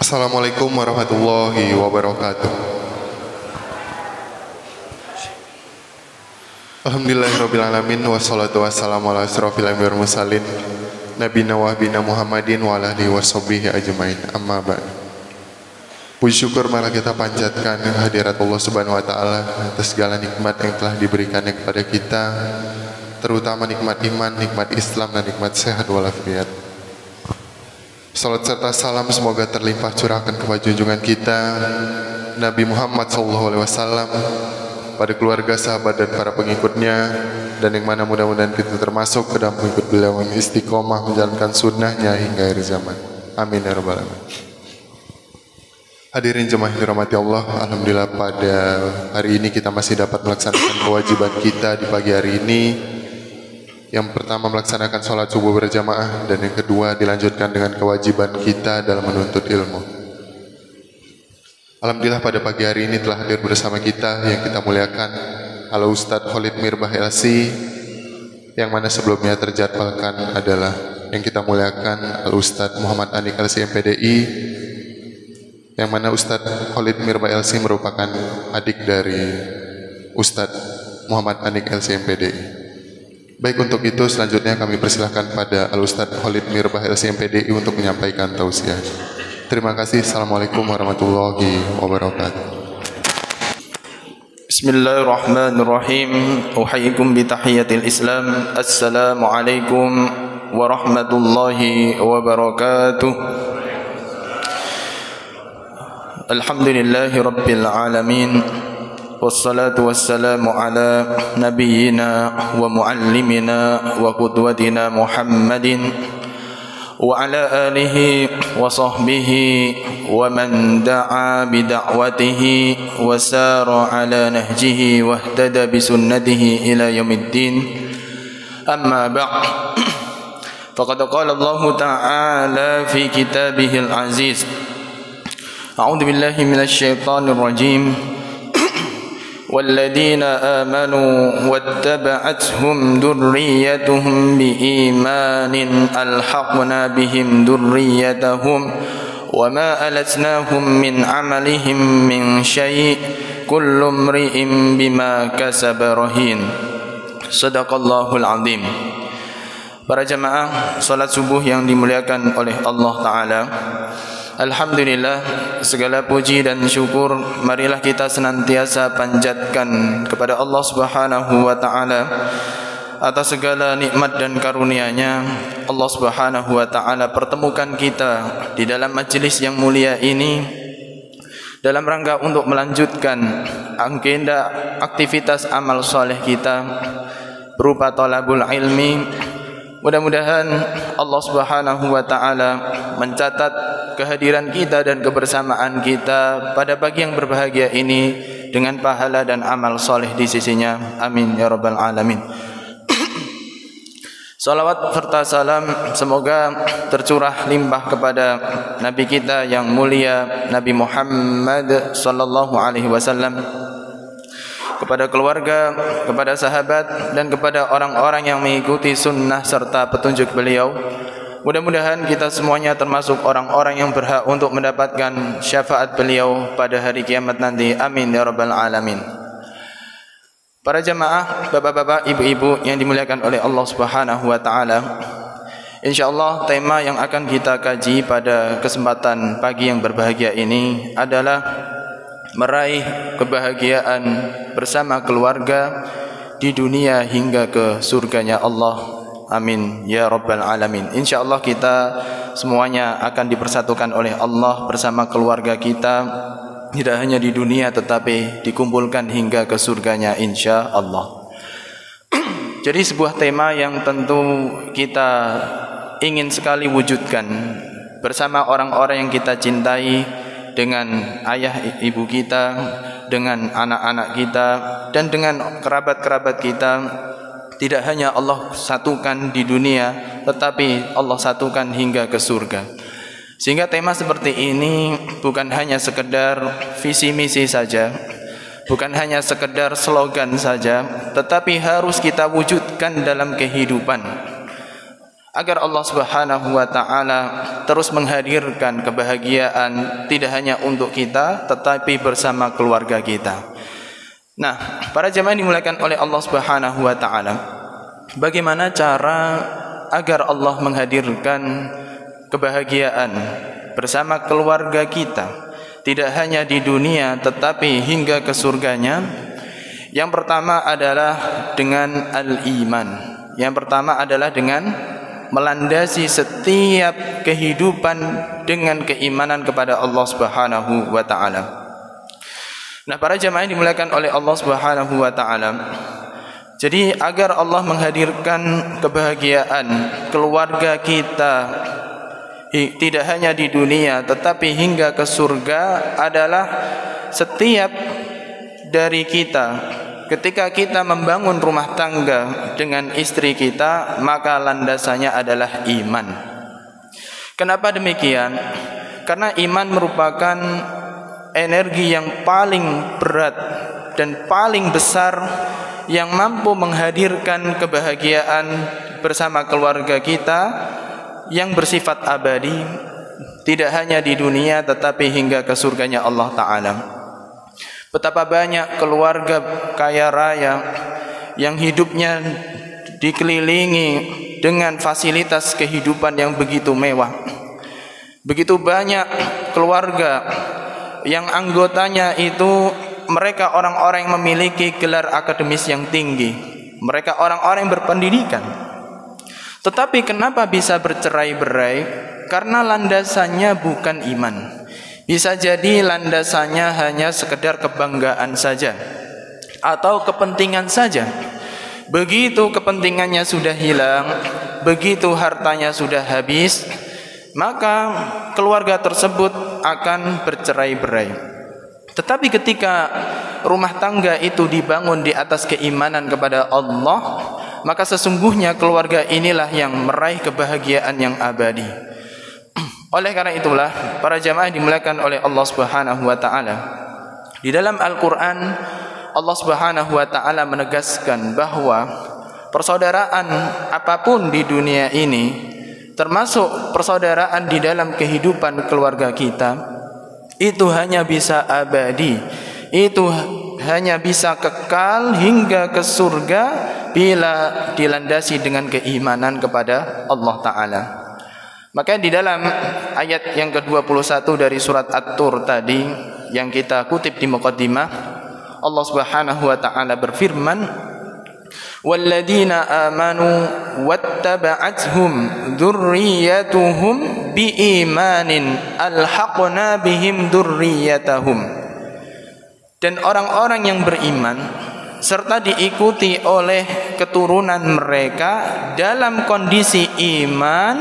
Assalamualaikum warahmatullahi wabarakatuh. Alhamdulillahirrabbilalamin. Wassalatu wassalamu ala asrofil anbiya'i wal mursalin Nabina wa habibina Muhammadin wa ala alihi wa sahbihi ajmain. Amma ba'd. Puji syukur malah kita panjatkan hadirat Allah Subhanahu wa taala atas segala nikmat yang telah diberikannya kepada kita, terutama nikmat iman, nikmat Islam, dan nikmat sehat walafiat. Salat serta salam semoga terlimpah curahkan kepada junjungan kita Nabi Muhammad SAW, pada keluarga, sahabat, dan para pengikutnya, dan yang mana mudah-mudahan kita termasuk ke dalam pengikut beliau yang istiqomah menjalankan sunnahnya hingga akhir zaman. Amin ya rabbal alamin. Hadirin jemaah yang dirahmati Allah, alhamdulillah pada hari ini kita masih dapat melaksanakan kewajiban kita di pagi hari ini. Yang pertama melaksanakan sholat subuh berjamaah, dan yang kedua dilanjutkan dengan kewajiban kita dalam menuntut ilmu. Alhamdulillah pada pagi hari ini telah hadir bersama kita yang kita muliakan Al Ustadz Khalid Mirbah LC, yang mana sebelumnya terjadwalkan adalah yang kita muliakan Al Ustadz Muhammad Anik LC MPDI, yang mana Ustadz Khalid Mirbah LC merupakan adik dari Ustadz Muhammad Anik LC MPDI. Baik, untuk itu selanjutnya kami persilahkan pada Al Ustadz Khalid Mirbah LC MPDI untuk menyampaikan tausiah. Terima kasih. Assalamualaikum warahmatullahi wabarakatuh. Bismillahirrahmanirrahim. Uhayyikum bitahiyatil Islam. Assalamualaikum warahmatullahi wabarakatuh. Alhamdulillahi rabbil alamin. Wassalatu wassalamu ala nabiyyina wa muallimina wa qudwatina Muhammadin wa ala alihi wa sahbihi wa man da'a bida'watihi wa sara ala nahjihi wa ihtada bisunnatihi ila yaumiddin. Amma ba'd. Faqad qala Allah ta'ala fi kitabihil aziz. A'udzu billahi minasy syaithanir rajim. والذين آمنوا واتبعتهم ذريتهم بإيمان ألحقنا بهم ذريتهم وما ألتناهم من عملهم من شيء كل امرئ بما كسب رهين. صدق الله العظيم. Para jamaah salat subuh yang dimuliakan oleh Allah Ta'ala, alhamdulillah, segala puji dan syukur marilah kita senantiasa panjatkan kepada Allah Subhanahu wa taala atas segala nikmat dan karunia-Nya. Allah Subhanahu wa taala pertemukan kita di dalam majelis yang mulia ini dalam rangka untuk melanjutkan agenda aktivitas amal soleh kita berupa thalabul ilmi. Mudah-mudahan Allah Subhanahu wa taala mencatat kehadiran kita dan kebersamaan kita pada pagi yang berbahagia ini dengan pahala dan amal soleh di sisinya. Amin ya rabbal alamin. Salawat serta salam semoga tercurah limpah kepada Nabi kita yang mulia Nabi Muhammad sallallahu alaihi wasallam, kepada keluarga, kepada sahabat, dan kepada orang-orang yang mengikuti sunnah serta petunjuk beliau. Mudah-mudahan kita semuanya termasuk orang-orang yang berhak untuk mendapatkan syafaat beliau pada hari kiamat nanti. Amin ya rabbal alamin. Para jamaah, bapak-bapak, ibu-ibu yang dimuliakan oleh Allah Subhanahu wa taala, insyaallah tema yang akan kita kaji pada kesempatan pagi yang berbahagia ini adalah meraih kebahagiaan bersama keluarga di dunia hingga ke surganya Allah. Amin ya rabbal alamin. Insyaallah kita semuanya akan dipersatukan oleh Allah bersama keluarga kita, tidak hanya di dunia tetapi dikumpulkan hingga ke surganya insyaallah. Jadi sebuah tema yang tentu kita ingin sekali wujudkan bersama orang-orang yang kita cintai, dengan ayah ibu kita, dengan anak-anak kita, dan dengan kerabat-kerabat kita. Tidak hanya Allah satukan di dunia, tetapi Allah satukan hingga ke surga. Sehingga tema seperti ini bukan hanya sekedar visi misi saja, bukan hanya sekedar slogan saja, tetapi harus kita wujudkan dalam kehidupan, agar Allah Subhanahu wa taala terus menghadirkan kebahagiaan tidak hanya untuk kita tetapi bersama keluarga kita. Nah, para jamaah dimuliakan oleh Allah Subhanahu wa taala, bagaimana cara agar Allah menghadirkan kebahagiaan bersama keluarga kita tidak hanya di dunia tetapi hingga ke surganya? Yang pertama adalah dengan al-iman. Yang pertama adalah dengan melandasi setiap kehidupan dengan keimanan kepada Allah Subhanahu wa taala. Nah, para jamaah yang dimuliakan oleh Allah Subhanahu wa taala, jadi agar Allah menghadirkan kebahagiaan keluarga kita tidak hanya di dunia tetapi hingga ke surga adalah setiap dari kita ketika kita membangun rumah tangga dengan istri kita, maka landasannya adalah iman. Kenapa demikian? Karena iman merupakan energi yang paling berat dan paling besar yang mampu menghadirkan kebahagiaan bersama keluarga kita yang bersifat abadi, tidak hanya di dunia tetapi hingga ke surganya Allah Ta'ala. Betapa banyak keluarga kaya raya yang hidupnya dikelilingi dengan fasilitas kehidupan yang begitu mewah. Begitu banyak keluarga yang anggotanya itu mereka orang-orang yang memiliki gelar akademis yang tinggi. Mereka orang-orang yang berpendidikan. Tetapi kenapa bisa bercerai-berai? Karena landasannya bukan iman. Bisa jadi landasannya hanya sekedar kebanggaan saja atau kepentingan saja. Begitu kepentingannya sudah hilang, begitu hartanya sudah habis, maka keluarga tersebut akan bercerai-berai. Tetapi ketika rumah tangga itu dibangun di atas keimanan kepada Allah, maka sesungguhnya keluarga inilah yang meraih kebahagiaan yang abadi. Oleh karena itulah, para jamaah dimuliakan oleh Allah Subhanahu wa taala, di dalam Al-Qur'an Allah Subhanahu wa taala menegaskan bahwa persaudaraan apapun di dunia ini, termasuk persaudaraan di dalam kehidupan keluarga kita, itu hanya bisa abadi, itu hanya bisa kekal hingga ke surga bila dilandasi dengan keimanan kepada Allah Ta'ala. Maka di dalam ayat yang ke-21 dari surat At-Tur tadi yang kita kutip di muqaddimah, Allah Subhanahu wa taala berfirman, "Walladzina amanu wattaba'athum dzurriyyatuhum biimanin alhaqna bihim dzurriyyatahum." Dan orang-orang yang beriman serta diikuti oleh keturunan mereka dalam kondisi iman,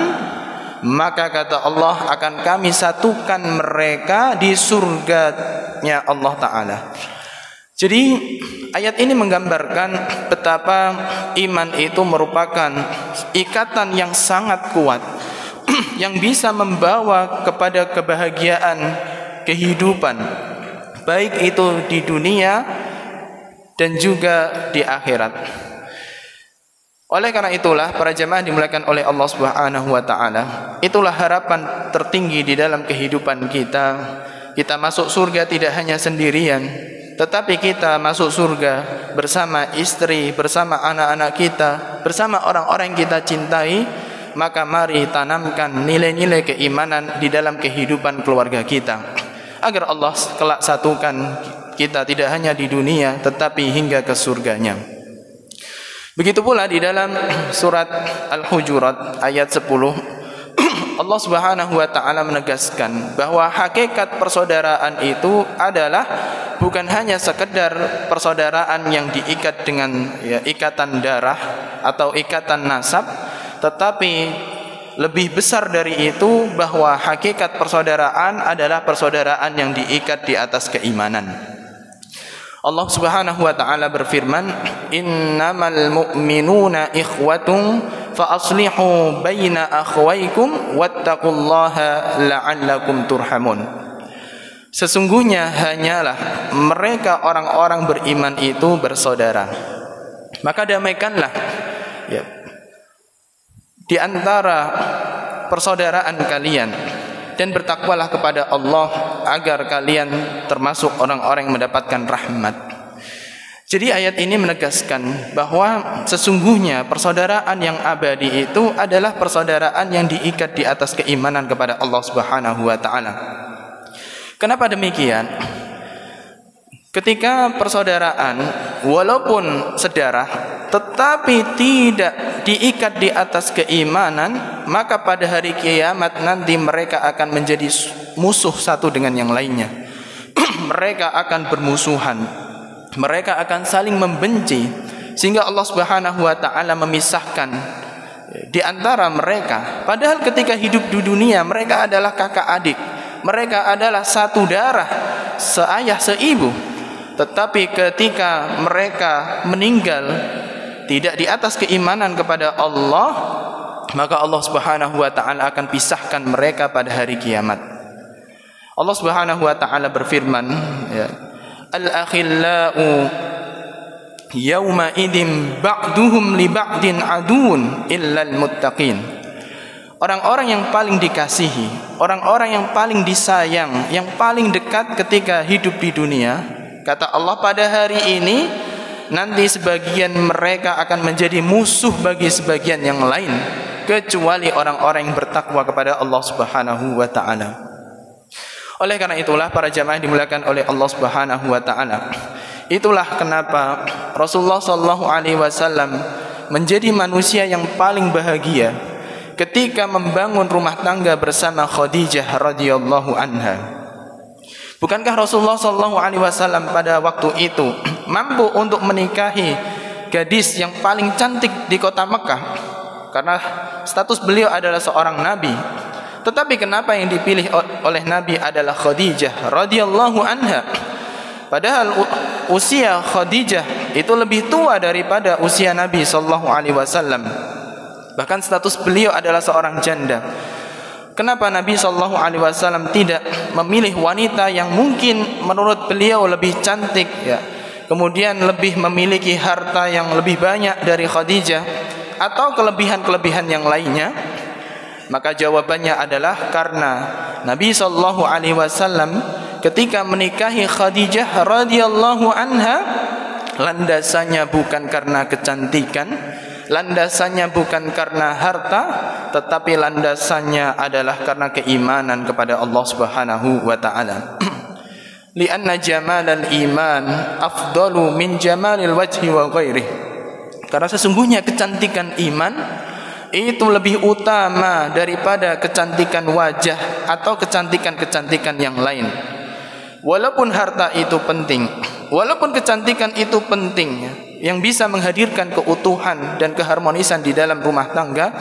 maka kata Allah akan kami satukan mereka di surganya Allah Ta'ala. Jadi ayat ini menggambarkan betapa iman itu merupakan ikatan yang sangat kuat yang bisa membawa kepada kebahagiaan kehidupan, baik itu di dunia dan juga di akhirat. Oleh karena itulah para jemaah dimuliakan oleh Allah Subhanahu wa taala, itulah harapan tertinggi di dalam kehidupan kita. Kita masuk surga tidak hanya sendirian, tetapi kita masuk surga bersama istri, bersama anak-anak kita, bersama orang-orang yang kita cintai. Maka mari tanamkan nilai-nilai keimanan di dalam kehidupan keluarga kita, agar Allah kelak satukan kita tidak hanya di dunia tetapi hingga ke surganya. Begitu pula di dalam surat Al-Hujurat ayat 10, Allah Subhanahu wa taala menegaskan bahwa hakikat persaudaraan itu adalah bukan hanya sekedar persaudaraan yang diikat dengan ikatan darah atau ikatan nasab, tetapi lebih besar dari itu bahwa hakikat persaudaraan adalah persaudaraan yang diikat di atas keimanan. Allah Subhanahu wa taala berfirman, "Innamal mu'minuna ikhwatun fa aslihu baina akhwaykum wattaqullaha la'allakum turhamun. Sesungguhnya hanyalah mereka orang-orang beriman itu bersaudara. Maka damaikanlah ya, di antara persaudaraan kalian, dan bertakwalah kepada Allah agar kalian termasuk orang-orang yang mendapatkan rahmat. Jadi ayat ini menegaskan bahwa sesungguhnya persaudaraan yang abadi itu adalah persaudaraan yang diikat di atas keimanan kepada Allah Subhanahu wa taala. Kenapa demikian? Ketika persaudaraan walaupun sedarah tetapi tidak diikat di atas keimanan, maka pada hari kiamat nanti mereka akan menjadi musuh satu dengan yang lainnya. Mereka akan bermusuhan, mereka akan saling membenci, sehingga Allah Subhanahu wa taala memisahkan di antara mereka. Padahal ketika hidup di dunia mereka adalah kakak adik, mereka adalah satu darah, seayah seibu. Tetapi ketika mereka meninggal tidak di atas keimanan kepada Allah, maka Allah Subhanahu wa taala akan pisahkan mereka pada hari kiamat. Allah Subhanahu wa taala berfirman, ya, al-akhillau yawma idzin ba'duhum li ba'din adun illal muttaqin. Orang-orang yang paling dikasihi, orang-orang yang paling disayang, yang paling dekat ketika hidup di dunia, kata Allah, pada hari ini nanti sebagian mereka akan menjadi musuh bagi sebagian yang lain, kecuali orang-orang yang bertakwa kepada Allah Subhanahu wa taala. Oleh karena itulah para jamaah dimuliakan oleh Allah Subhanahu wa taala, itulah kenapa Rasulullah sallallahu alaihi wasallam menjadi manusia yang paling bahagia ketika membangun rumah tangga bersama Khadijah radhiyallahu anha. Bukankah Rasulullah sallallahu alaihi wasallam pada waktu itu mampu untuk menikahi gadis yang paling cantik di kota Mekah? Karena status beliau adalah seorang nabi. Tetapi kenapa yang dipilih oleh Nabi adalah Khadijah radhiyallahu anha? Padahal usia Khadijah itu lebih tua daripada usia Nabi sallallahu alaihi wasallam. Bahkan status beliau adalah seorang janda. Kenapa Nabi sallallahu alaihi wasallam tidak memilih wanita yang mungkin menurut beliau lebih cantik, ya, kemudian lebih memiliki harta yang lebih banyak dari Khadijah atau kelebihan-kelebihan yang lainnya? Maka jawabannya adalah karena Nabi sallallahu alaihi wasallam ketika menikahi Khadijah radhiyallahu anha, landasannya bukan karena kecantikan, landasannya bukan karena harta, tetapi landasannya adalah karena keimanan kepada Allah Subhanahu wa taala. Lianna jamalal iman afdalu min jamalil wajhi wa ghairihi. Karena sesungguhnya kecantikan iman itu lebih utama daripada kecantikan wajah atau kecantikan-kecantikan yang lain. Walaupun harta itu penting, walaupun kecantikan itu penting, yang bisa menghadirkan keutuhan dan keharmonisan di dalam rumah tangga,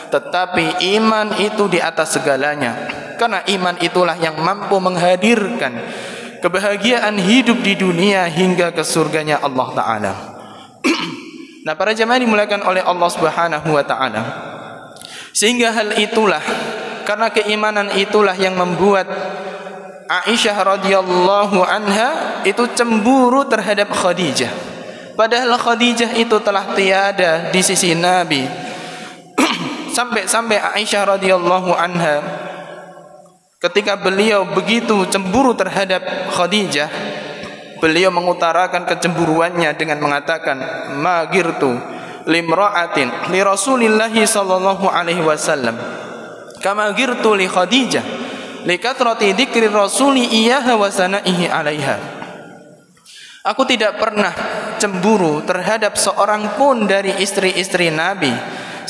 tetapi iman itu di atas segalanya. Karena iman itulah yang mampu menghadirkan kebahagiaan hidup di dunia hingga ke surganya Allah Ta'ala. Nah, para jemaah dimuliakan oleh Allah Subhanahu wa taala. Sehingga hal itulah, karena keimanan itulah yang membuat Aisyah radhiyallahu anha itu cemburu terhadap Khadijah. Padahal Khadijah itu telah tiada di sisi Nabi. Sampai-sampai Aisyah radhiyallahu anha ketika beliau begitu cemburu terhadap Khadijah, beliau mengutarakan kecemburuannya dengan mengatakan, magirtu limra'atin li Rasulillah sallallahu alaihi wasallam kama girtu li Khadijah li kathrati dzikri rasuli iyyaha wa sanaihi 'alaiha. Aku tidak pernah cemburu terhadap seorang pun dari istri-istri Nabi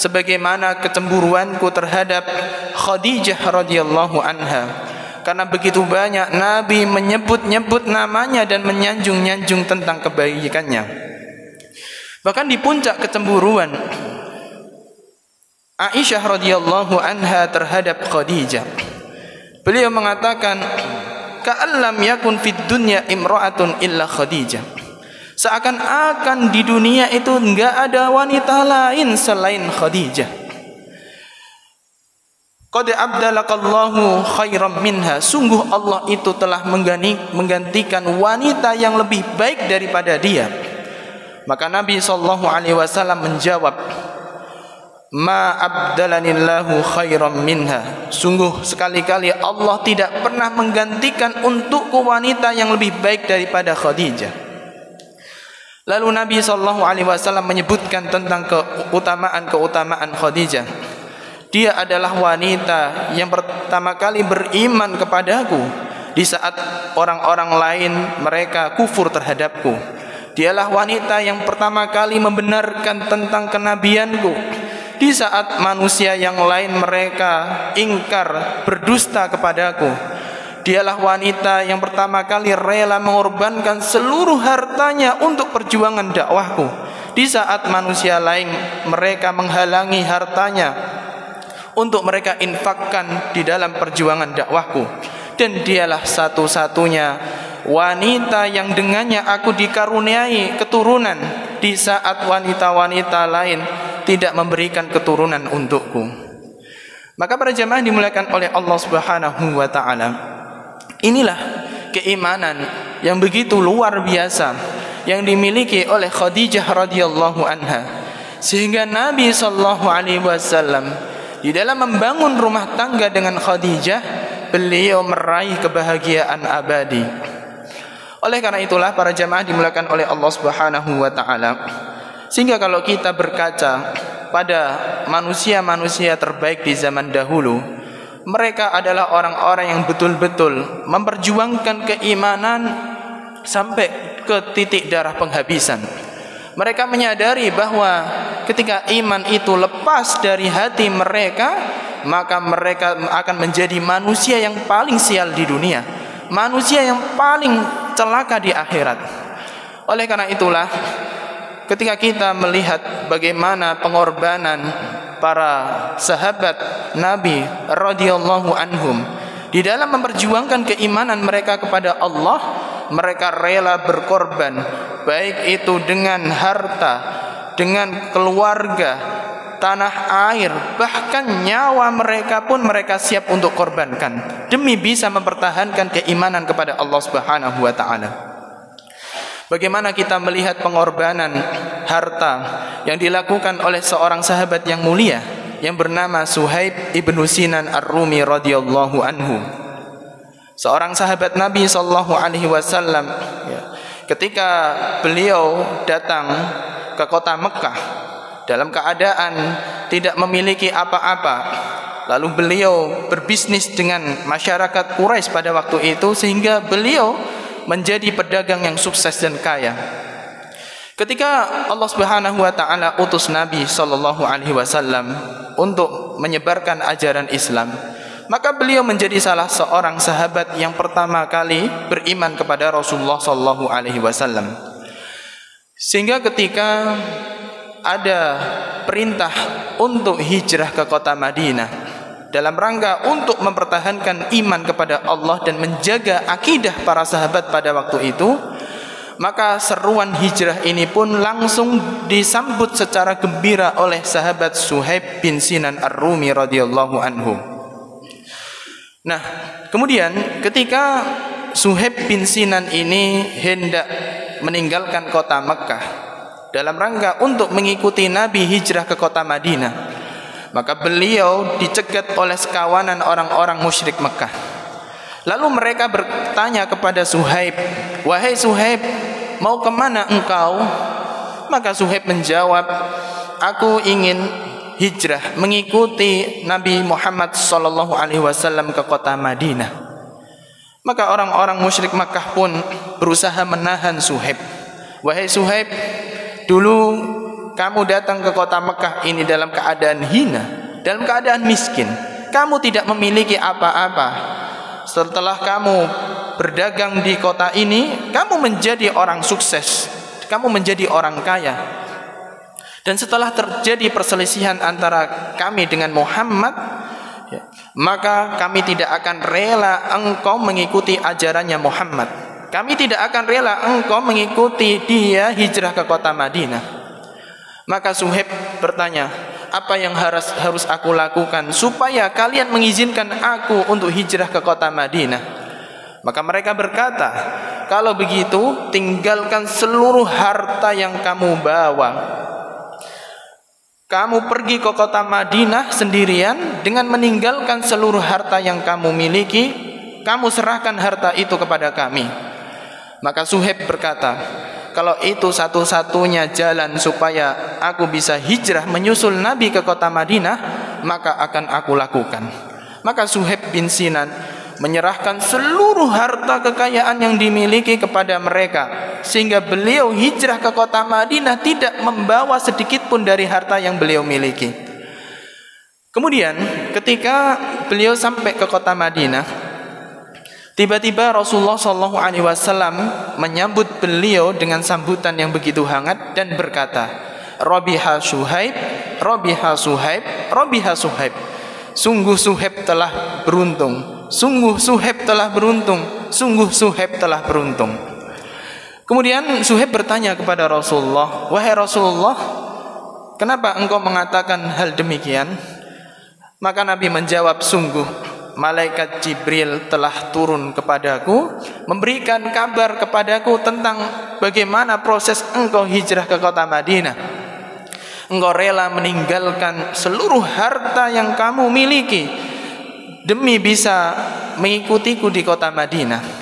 sebagaimana kecemburuanku terhadap Khadijah radhiyallahu anha. Karena begitu banyak Nabi menyebut-nyebut namanya dan menyanjung-nyanjung tentang kebaikannya. Bahkan di puncak kecemburuan Aisyah radhiyallahu anha terhadap Khadijah, beliau mengatakan, ka'allam yakun fid dunya imra'atun illa Khadijah. Seakan-akan di dunia itu enggak ada wanita lain selain Khadijah. Qad abdalakallahu khairam minha, sungguh Allah itu telah menggantikan wanita yang lebih baik daripada dia. Maka Nabi SAW menjawab, ma abdalanillahu khairam minha, sungguh sekali-kali Allah tidak pernah menggantikan untukku wanita yang lebih baik daripada Khadijah. Lalu Nabi SAW menyebutkan tentang keutamaan Khadijah. Dia adalah wanita yang pertama kali beriman kepadaku di saat orang-orang lain mereka kufur terhadapku. Dialah wanita yang pertama kali membenarkan tentang kenabianku di saat manusia yang lain mereka ingkar, berdusta kepadaku. Dialah wanita yang pertama kali rela mengorbankan seluruh hartanya untuk perjuangan dakwahku di saat manusia lain mereka menghalangi hartanya untuk mereka infakkan di dalam perjuangan dakwahku. Dan dialah satu-satunya wanita yang dengannya aku dikaruniai keturunan di saat wanita-wanita lain tidak memberikan keturunan untukku. Maka para jamaah dimuliakan oleh Allah Subhanahu wa taala, inilah keimanan yang begitu luar biasa yang dimiliki oleh Khadijah radhiyallahu anha, sehingga Nabi sallallahu alaihi wasallam di dalam membangun rumah tangga dengan Khadijah, beliau meraih kebahagiaan abadi. Oleh karena itulah para jamaah dimuliakan oleh Allah Subhanahu wa taala, sehingga kalau kita berkaca pada manusia-manusia terbaik di zaman dahulu, mereka adalah orang-orang yang betul-betul memperjuangkan keimanan sampai ke titik darah penghabisan. Mereka menyadari bahwa ketika iman itu lepas dari hati mereka, maka mereka akan menjadi manusia yang paling sial di dunia, manusia yang paling celaka di akhirat. Oleh karena itulah, ketika kita melihat bagaimana pengorbanan para sahabat Nabi radhiyallahu anhum di dalam memperjuangkan keimanan mereka kepada Allah, mereka rela berkorban, baik itu dengan harta, dengan keluarga, tanah air, bahkan nyawa mereka pun mereka siap untuk korbankan demi bisa mempertahankan keimanan kepada Allah Subhanahu wa taala. Bagaimana kita melihat pengorbanan harta yang dilakukan oleh seorang sahabat yang mulia yang bernama Suhaib ibnu Sinan Ar-Rumi radhiyallahu anhu. Seorang sahabat Nabi sallallahu alaihi wasallam, ketika beliau datang ke kota Mekah dalam keadaan tidak memiliki apa-apa, lalu beliau berbisnis dengan masyarakat Quraisy pada waktu itu, sehingga beliau menjadi pedagang yang sukses dan kaya. Ketika Allah Subhanahu wa taala utus Nabi sallallahu alaihi wasallam untuk menyebarkan ajaran Islam, maka beliau menjadi salah seorang sahabat yang pertama kali beriman kepada Rasulullah sallallahu alaihi wasallam. Sehingga ketika ada perintah untuk hijrah ke kota Madinah dalam rangka untuk mempertahankan iman kepada Allah dan menjaga akidah para sahabat pada waktu itu, maka seruan hijrah ini pun langsung disambut secara gembira oleh sahabat Suhaib bin Sinan Ar-Rumi radhiyallahu anhu. Nah, kemudian ketika Suhaib bin Sinan ini hendak meninggalkan kota Mekah dalam rangka untuk mengikuti Nabi hijrah ke kota Madinah, maka beliau dicegat oleh sekawanan orang-orang musyrik Mekah. Lalu mereka bertanya kepada Suhaib, "Wahai Suhaib, mau kemana engkau?" Maka Suhaib menjawab, "Aku ingin hijrah mengikuti Nabi Muhammad sallallahu alaihi wasallam ke kota Madinah." Maka orang-orang musyrik Makkah pun berusaha menahan Suhaib. "Wahai Suhaib, dulu kamu datang ke kota Mekah ini dalam keadaan hina, dalam keadaan miskin. Kamu tidak memiliki apa-apa. Setelah kamu berdagang di kota ini, kamu menjadi orang sukses, kamu menjadi orang kaya. Dan setelah terjadi perselisihan antara kami dengan Muhammad, maka kami tidak akan rela engkau mengikuti ajarannya Muhammad. Kami tidak akan rela engkau mengikuti dia hijrah ke kota Madinah." Maka Suhaib bertanya, apa yang harus aku lakukan supaya kalian mengizinkan aku untuk hijrah ke kota Madinah? Maka mereka berkata, kalau begitu tinggalkan seluruh harta yang kamu bawa. Kamu pergi ke kota Madinah sendirian dengan meninggalkan seluruh harta yang kamu miliki. Kamu serahkan harta itu kepada kami. Maka Suhaib berkata, kalau itu satu-satunya jalan supaya aku bisa hijrah menyusul Nabi ke kota Madinah, maka akan aku lakukan. Maka Suhaib bin Sinan menyerahkan seluruh harta kekayaan yang dimiliki kepada mereka, sehingga beliau hijrah ke kota Madinah tidak membawa sedikit pun dari harta yang beliau miliki. Kemudian ketika beliau sampai ke kota Madinah, tiba-tiba Rasulullah SAW menyambut beliau dengan sambutan yang begitu hangat dan berkata, Rabiha Suhaib, Rabiha Suhaib, Rabiha Suhaib. Sungguh Suhaib telah beruntung, sungguh Suhaib telah beruntung, sungguh Suhaib telah beruntung. Kemudian Suhaib bertanya kepada Rasulullah, wahai Rasulullah, kenapa engkau mengatakan hal demikian? Maka Nabi menjawab, sungguh malaikat Jibril telah turun kepadaku, memberikan kabar kepadaku tentang bagaimana proses engkau hijrah ke kota Madinah. Engkau rela meninggalkan seluruh harta yang kamu miliki demi bisa mengikutiku di kota Madinah.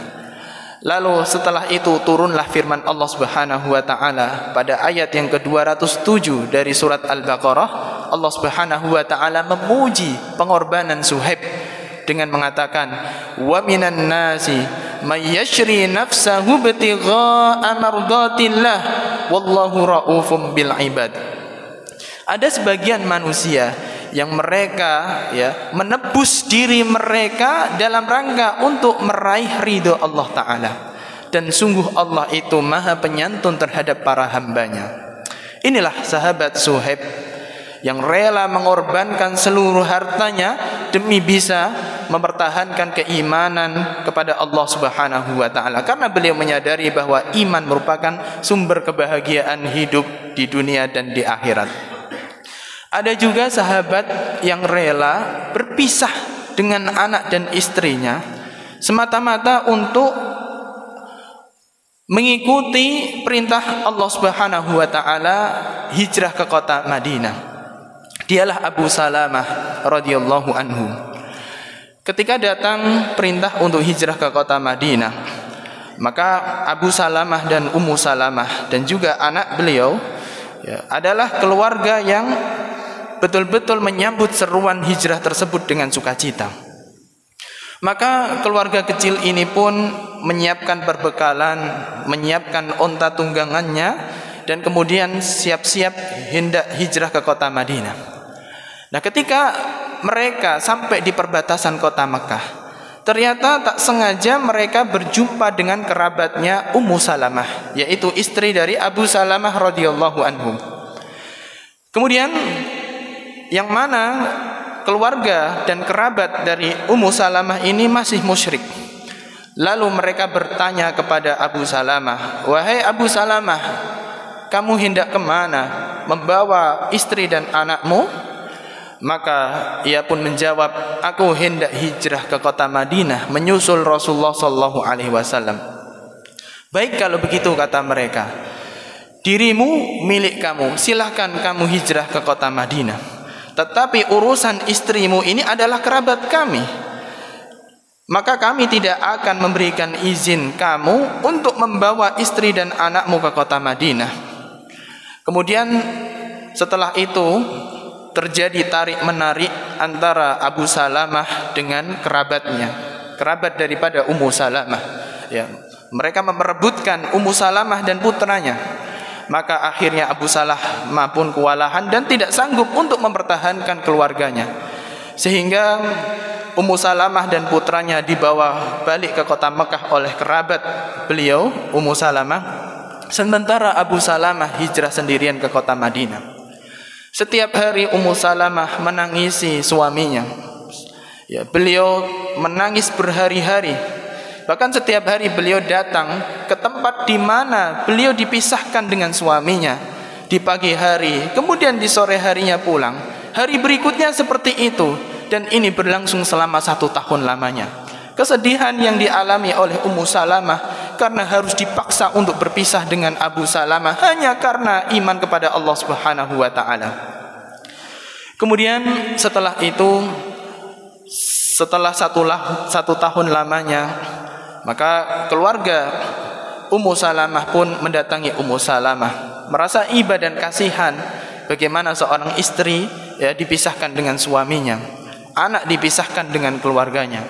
Lalu setelah itu turunlah firman Allah Subhanahu wa taala pada ayat yang ke-207 dari surat Al-Baqarah. Allah Subhanahu wa taala memuji pengorbanan Suhaib dengan mengatakan, wa minan nasi may yashri nafsahu ibtigha'a mardatillah wallahu raufum bil ibad. Ada sebagian manusia yang mereka menebus diri mereka dalam rangka untuk meraih ridho Allah Ta'ala, dan sungguh Allah itu maha penyantun terhadap para hambanya. Inilah sahabat Suhaib yang rela mengorbankan seluruh hartanya demi bisa mempertahankan keimanan kepada Allah Subhanahu wa taala, karena beliau menyadari bahwa iman merupakan sumber kebahagiaan hidup di dunia dan di akhirat. Ada juga sahabat yang rela berpisah dengan anak dan istrinya semata-mata untuk mengikuti perintah Allah Subhanahu wa taala hijrah ke kota Madinah. Dialah Abu Salamah radhiyallahu anhu. Ketika datang perintah untuk hijrah ke kota Madinah, maka Abu Salamah dan Ummu Salamah dan juga anak beliau adalah keluarga yang betul-betul menyambut seruan hijrah tersebut dengan sukacita. Maka keluarga kecil ini pun menyiapkan perbekalan, menyiapkan unta tunggangannya, dan kemudian siap-siap hendak hijrah ke kota Madinah. Nah, ketika mereka sampai di perbatasan kota Mekah, ternyata tak sengaja mereka berjumpa dengan kerabatnya Ummu Salamah, yaitu istri dari Abu Salamah radhiyallahu anhu. Kemudian yang mana keluarga dan kerabat dari Ummu Salamah ini masih musyrik. Lalu mereka bertanya kepada Abu Salamah, wahai Abu Salamah, kamu hendak kemana? Membawa istri dan anakmu? Maka ia pun menjawab, aku hendak hijrah ke kota Madinah menyusul Rasulullah sallallahu alaihi wasallam. Baik, kalau begitu, kata mereka, dirimu milik kamu, silahkan kamu hijrah ke kota Madinah. Tetapi urusan istrimu ini adalah kerabat kami, maka kami tidak akan memberikan izin kamu untuk membawa istri dan anakmu ke kota Madinah. Kemudian setelah itu terjadi tarik-menarik antara Abu Salamah dengan kerabatnya, kerabat daripada Ummu Salamah. Mereka memperebutkan Ummu Salamah dan putranya. Maka akhirnya Abu Salamah pun kewalahan dan tidak sanggup untuk mempertahankan keluarganya, sehingga Ummu Salamah dan putranya dibawa balik ke kota Mekah oleh kerabat beliau, Ummu Salamah. Sementara Abu Salamah hijrah sendirian ke kota Madinah. Setiap hari Ummu Salamah menangisi suaminya. Beliau menangis berhari-hari. Bahkan setiap hari beliau datang ke tempat di mana beliau dipisahkan dengan suaminya di pagi hari, kemudian di sore harinya pulang. Hari berikutnya seperti itu, dan ini berlangsung selama 1 tahun lamanya. Kesedihan yang dialami oleh Ummu Salamah karena harus dipaksa untuk berpisah dengan Abu Salamah hanya karena iman kepada Allah Subhanahu wa taala. Kemudian setelah itu, setelah 1 tahun lamanya, maka keluarga Ummu Salamah pun mendatangi Ummu Salamah, merasa iba dan kasihan bagaimana seorang istri dipisahkan dengan suaminya, anak dipisahkan dengan keluarganya.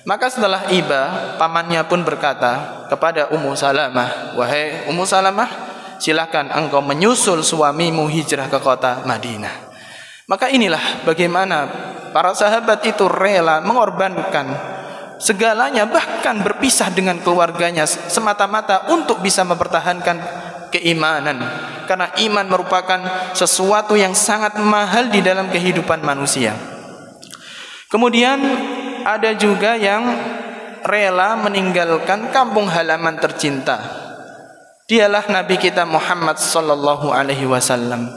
Maka setelah iba, pamannya pun berkata kepada Ummu Salamah, "Wahai Ummu Salamah, silakan engkau menyusul suamimu hijrah ke kota Madinah." Maka inilah bagaimana para sahabat itu rela mengorbankan segalanya, bahkan berpisah dengan keluarganya semata-mata untuk bisa mempertahankan keimanan. Karena iman merupakan sesuatu yang sangat mahal di dalam kehidupan manusia. Kemudian ada juga yang rela meninggalkan kampung halaman tercinta. Dialah Nabi kita Muhammad sallallahu alaihi wasallam.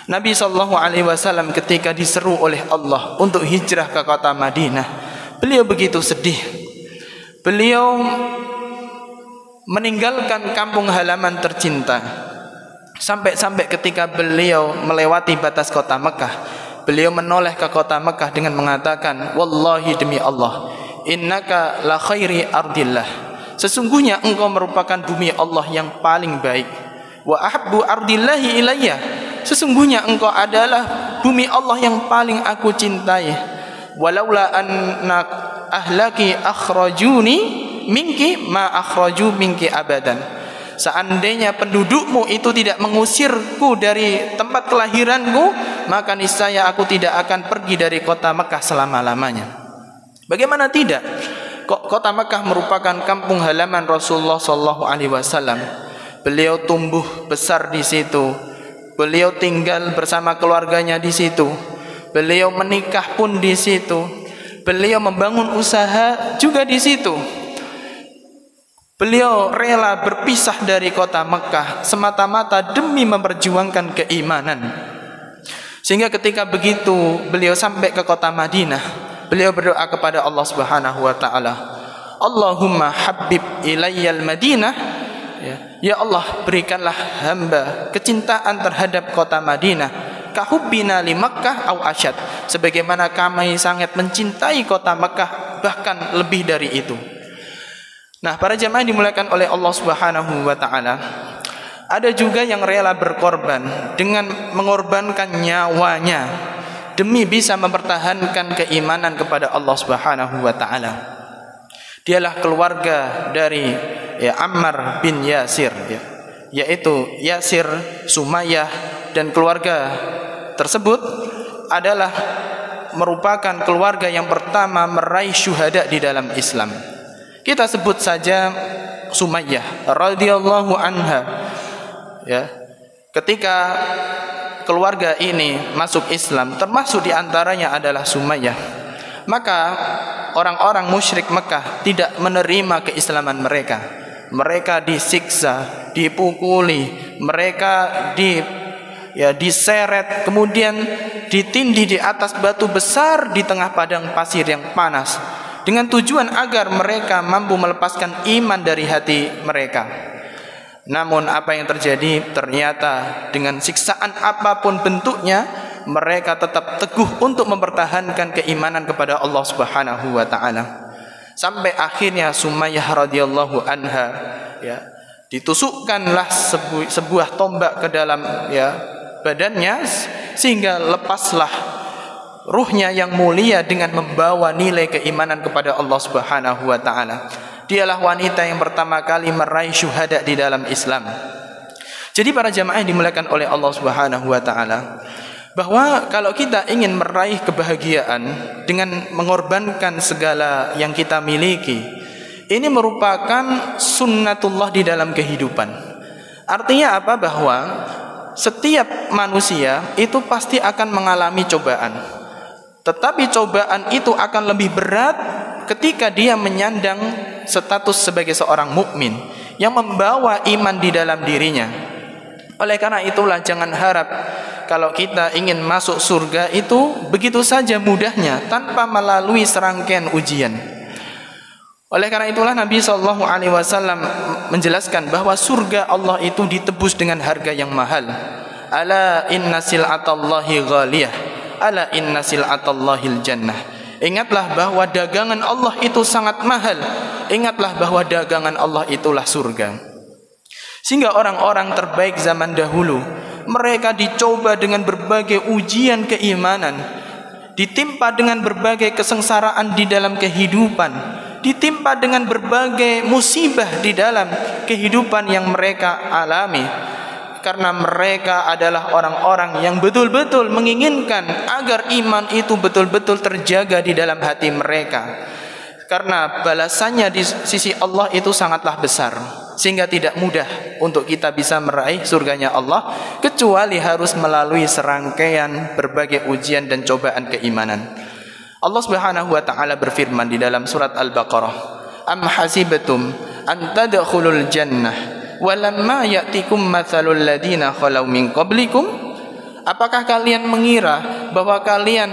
Nabi sallallahu alaihi wasallam ketika diseru oleh Allah untuk hijrah ke kota Madinah, beliau begitu sedih. Beliau meninggalkan kampung halaman tercinta. Sampai-sampai ketika beliau melewati batas kota Mekah, beliau menoleh ke kota Mekah dengan mengatakan, "Wallahi demi Allah, innaka la khairi ardillah." Sesungguhnya engkau merupakan bumi Allah yang paling baik. Wa ahabbu ardillahi ilayya. Sesungguhnya engkau adalah bumi Allah yang paling aku cintai. Walaula anna ahlaki akhrajuni minki ma akhraju minki abadan. Seandainya pendudukmu itu tidak mengusirku dari tempat kelahiranku, maka niscaya aku tidak akan pergi dari kota Mekah selama-lamanya. Bagaimana tidak? Kota Mekah merupakan kampung halaman Rasulullah sallallahu alaihi wasallam. Beliau tumbuh besar di situ. Beliau tinggal bersama keluarganya di situ. Beliau menikah pun di situ. Beliau membangun usaha juga di situ. Beliau rela berpisah dari kota Mekah semata-mata demi memperjuangkan keimanan. Sehingga ketika begitu beliau sampai ke kota Madinah, beliau berdoa kepada Allah Subhanahu wa taala, "Allahumma habib ilayyal Madinah." Ya Allah, berikanlah hamba kecintaan terhadap kota Madinah, kahubbina li Makkah au asyad, sebagaimana kami sangat mencintai kota Mekah, bahkan lebih dari itu. Nah, para jemaah dimuliakan oleh Allah Subhanahu wa taala, ada juga yang rela berkorban dengan mengorbankan nyawanya demi bisa mempertahankan keimanan kepada Allah Subhanahu wa taala. Dialah keluarga dari Ammar bin Yasir, yaitu Yasir, Sumayyah, dan keluarga tersebut adalah merupakan keluarga yang pertama meraih syuhada di dalam Islam. Kita sebut saja Sumayyah radhiyallahu anha. Ketika keluarga ini masuk Islam, termasuk diantaranya adalah Sumayyah, maka orang-orang musyrik Mekah tidak menerima keislaman mereka. Mereka disiksa, dipukuli, mereka diseret, kemudian ditindih di atas batu besar di tengah padang pasir yang panas, dengan tujuan agar mereka mampu melepaskan iman dari hati mereka. Namun apa yang terjadi? Ternyata dengan siksaan apapun bentuknya, mereka tetap teguh untuk mempertahankan keimanan kepada Allah Subhanahu wa taala. Sampai akhirnya Sumayyah radhiyallahu anha ditusukkanlah sebuah tombak ke dalam badannya, sehingga lepaslah ruhnya yang mulia dengan membawa nilai keimanan kepada Allah Subhanahu wa taala. Dialah wanita yang pertama kali meraih syuhada di dalam Islam. Jadi para jamaah yang dimuliakan oleh Allah Subhanahu wa taala, bahwa kalau kita ingin meraih kebahagiaan dengan mengorbankan segala yang kita miliki, ini merupakan sunnatullah di dalam kehidupan. Artinya apa? Bahwa setiap manusia itu pasti akan mengalami cobaan. Tetapi cobaan itu akan lebih berat ketika dia menyandang status sebagai seorang mukmin yang membawa iman di dalam dirinya. Oleh karena itulah jangan harap kalau kita ingin masuk surga itu begitu saja mudahnya tanpa melalui serangkaian ujian. Oleh karena itulah Nabi SAW menjelaskan bahwa surga Allah itu ditebus dengan harga yang mahal. Ala inna sil'atallahi ghaliyah, ala inna sil'atallahil jannah. Ingatlah bahwa dagangan Allah itu sangat mahal. Ingatlah bahwa dagangan Allah itulah surga. Sehingga orang-orang terbaik zaman dahulu, mereka dicoba dengan berbagai ujian keimanan, ditimpa dengan berbagai kesengsaraan di dalam kehidupan, ditimpa dengan berbagai musibah di dalam kehidupan yang mereka alami. Karena mereka adalah orang-orang yang betul-betul menginginkan agar iman itu betul-betul terjaga di dalam hati mereka. Karena balasannya di sisi Allah itu sangatlah besar, sehingga tidak mudah untuk kita bisa meraih surganya Allah, kecuali harus melalui serangkaian berbagai ujian dan cobaan keimanan. Allah Subhanahu wa taala berfirman di dalam surat Al-Baqarah, "Am hasibatum an tadkhulul jannah walamma ya'tikum matsalul ladzina khalau min qablikum?" Apakah kalian mengira bahwa kalian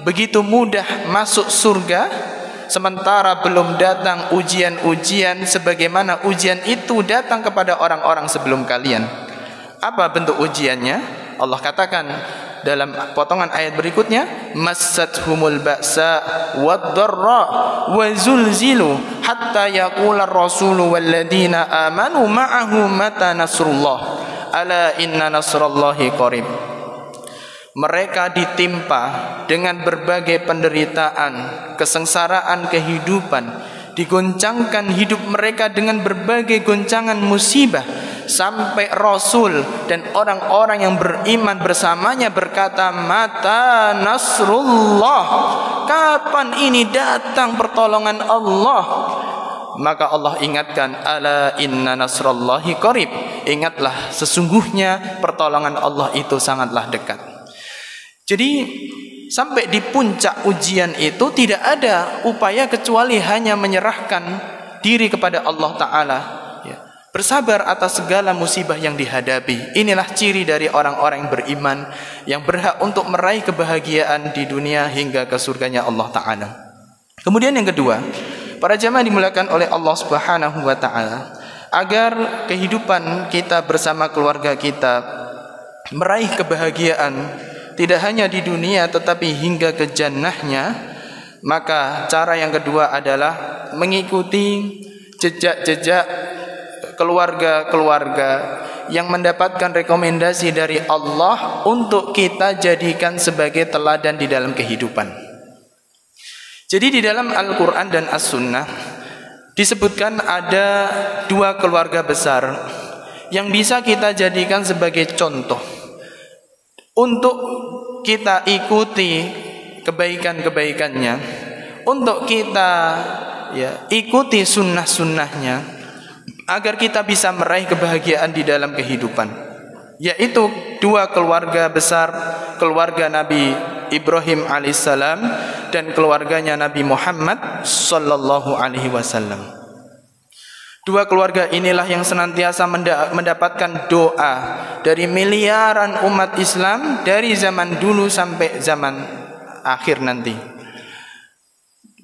begitu mudah masuk surga sementara belum datang ujian-ujian sebagaimana ujian itu datang kepada orang-orang sebelum kalian? Apa bentuk ujiannya? Allah katakan dalam potongan ayat berikutnya, massathumul ba'sa wad-dharra wa zulzilu hatta yaqula ar-rasulu walladzina amanu ma'ahu mata nasrullah ala inna nasrallahi qarib. Mereka ditimpa dengan berbagai penderitaan, kesengsaraan kehidupan, digoncangkan hidup mereka dengan berbagai goncangan musibah, sampai Rasul dan orang-orang yang beriman bersamanya berkata, mata nasrullah, kapan ini datang pertolongan Allah? Maka Allah ingatkan, ala inna nasrallahi qarib, ingatlah sesungguhnya pertolongan Allah itu sangatlah dekat. Jadi sampai di puncak ujian itu tidak ada upaya kecuali hanya menyerahkan diri kepada Allah Ta'ala, bersabar atas segala musibah yang dihadapi. Inilah ciri dari orang-orang yang beriman, yang berhak untuk meraih kebahagiaan di dunia hingga ke surganya Allah Ta'ala. Kemudian yang kedua, para jamaah dimuliakan oleh Allah Subhanahu wa Ta'ala, agar kehidupan kita bersama keluarga kita meraih kebahagiaan tidak hanya di dunia tetapi hingga ke jannahnya, maka cara yang kedua adalah mengikuti jejak-jejak keluarga-keluarga yang mendapatkan rekomendasi dari Allah untuk kita jadikan sebagai teladan di dalam kehidupan. Jadi di dalam Al-Quran dan As-Sunnah disebutkan ada dua keluarga besar yang bisa kita jadikan sebagai contoh untuk kita ikuti kebaikan-kebaikannya, untuk kita ikuti sunnah-sunnahnya, agar kita bisa meraih kebahagiaan di dalam kehidupan, yaitu dua keluarga besar, keluarga Nabi Ibrahim alaihissalam dan keluarganya Nabi Muhammad sallallahu alaihi wasallam. Dua keluarga inilah yang senantiasa mendapatkan doa dari miliaran umat Islam dari zaman dulu sampai zaman akhir nanti.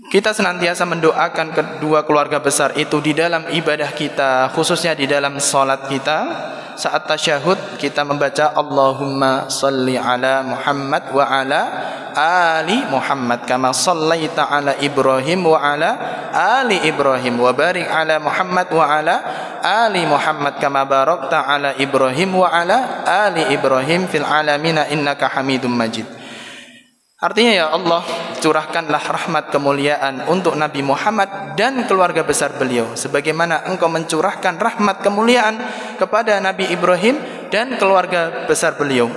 Kita senantiasa mendoakan kedua keluarga besar itu di dalam ibadah kita, khususnya di dalam salat kita. Saat tasyahud kita membaca Allahumma salli ala Muhammad wa ala ali Muhammad kama sallaita ala Ibrahim wa ala ali Ibrahim wa barik ala Muhammad wa ala ali Muhammad kama barakta ala Ibrahim wa ala ali Ibrahim fil alamina innaka Hamidum Majid. Artinya, ya Allah, curahkanlah rahmat kemuliaan untuk Nabi Muhammad dan keluarga besar beliau, sebagaimana Engkau mencurahkan rahmat kemuliaan kepada Nabi Ibrahim dan keluarga besar beliau.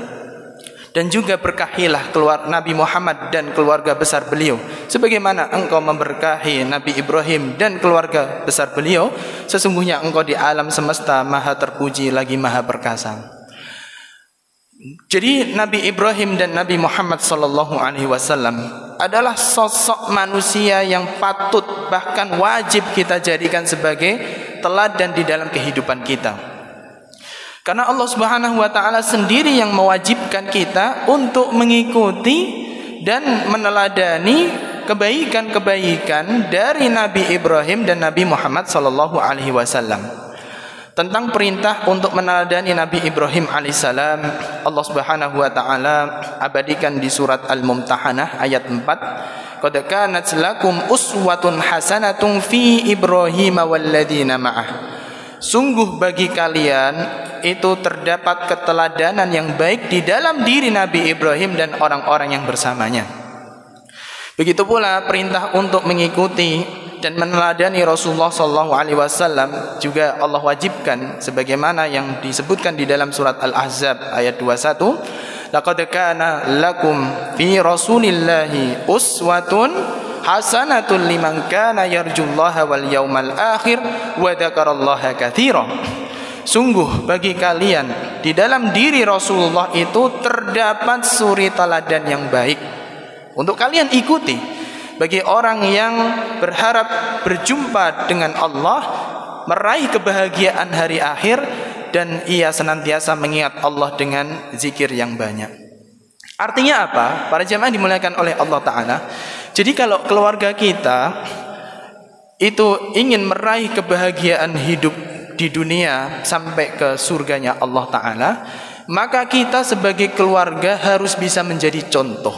Dan juga berkahilah Nabi Muhammad dan keluarga besar beliau, sebagaimana Engkau memberkahi Nabi Ibrahim dan keluarga besar beliau. Sesungguhnya Engkau di alam semesta maha terpuji lagi maha perkasa. Jadi Nabi Ibrahim dan Nabi Muhammad sallallahu alaihi wasallam adalah sosok manusia yang patut bahkan wajib kita jadikan sebagai teladan di dalam kehidupan kita. Karena Allah Subhanahu wa taala sendiri yang mewajibkan kita untuk mengikuti dan meneladani kebaikan-kebaikan dari Nabi Ibrahim dan Nabi Muhammad sallallahu alaihi wasallam. Tentang perintah untuk meneladani Nabi Ibrahim alaihissalam, Allah Subhanahu wa taala abadikan di surat Al-Mumtahanah ayat 4. Qad kanat lakum uswatun hasanatun fi Ibrahim walladzina ma'ah. Sungguh bagi kalian itu terdapat keteladanan yang baik di dalam diri Nabi Ibrahim dan orang-orang yang bersamanya. Begitu pula perintah untuk mengikuti dan meneladani Rasulullah SAW juga Allah wajibkan sebagaimana yang disebutkan di dalam surat Al-Ahzab ayat 21. Laqad kana lakum fi Rasulillahi uswatun hasanatun liman kana yarjullaha wal yawmal akhir wa dzakarallaha katsiran. Sungguh bagi kalian di dalam diri Rasulullah itu terdapat suri teladan yang baik untuk kalian ikuti bagi orang yang berharap berjumpa dengan Allah, meraih kebahagiaan hari akhir, dan ia senantiasa mengingat Allah dengan zikir yang banyak. Artinya apa? Para jamaah dimuliakan oleh Allah Ta'ala. Jadi kalau keluarga kita itu ingin meraih kebahagiaan hidup di dunia sampai ke surganya Allah Ta'ala, maka kita sebagai keluarga harus bisa menjadi contoh,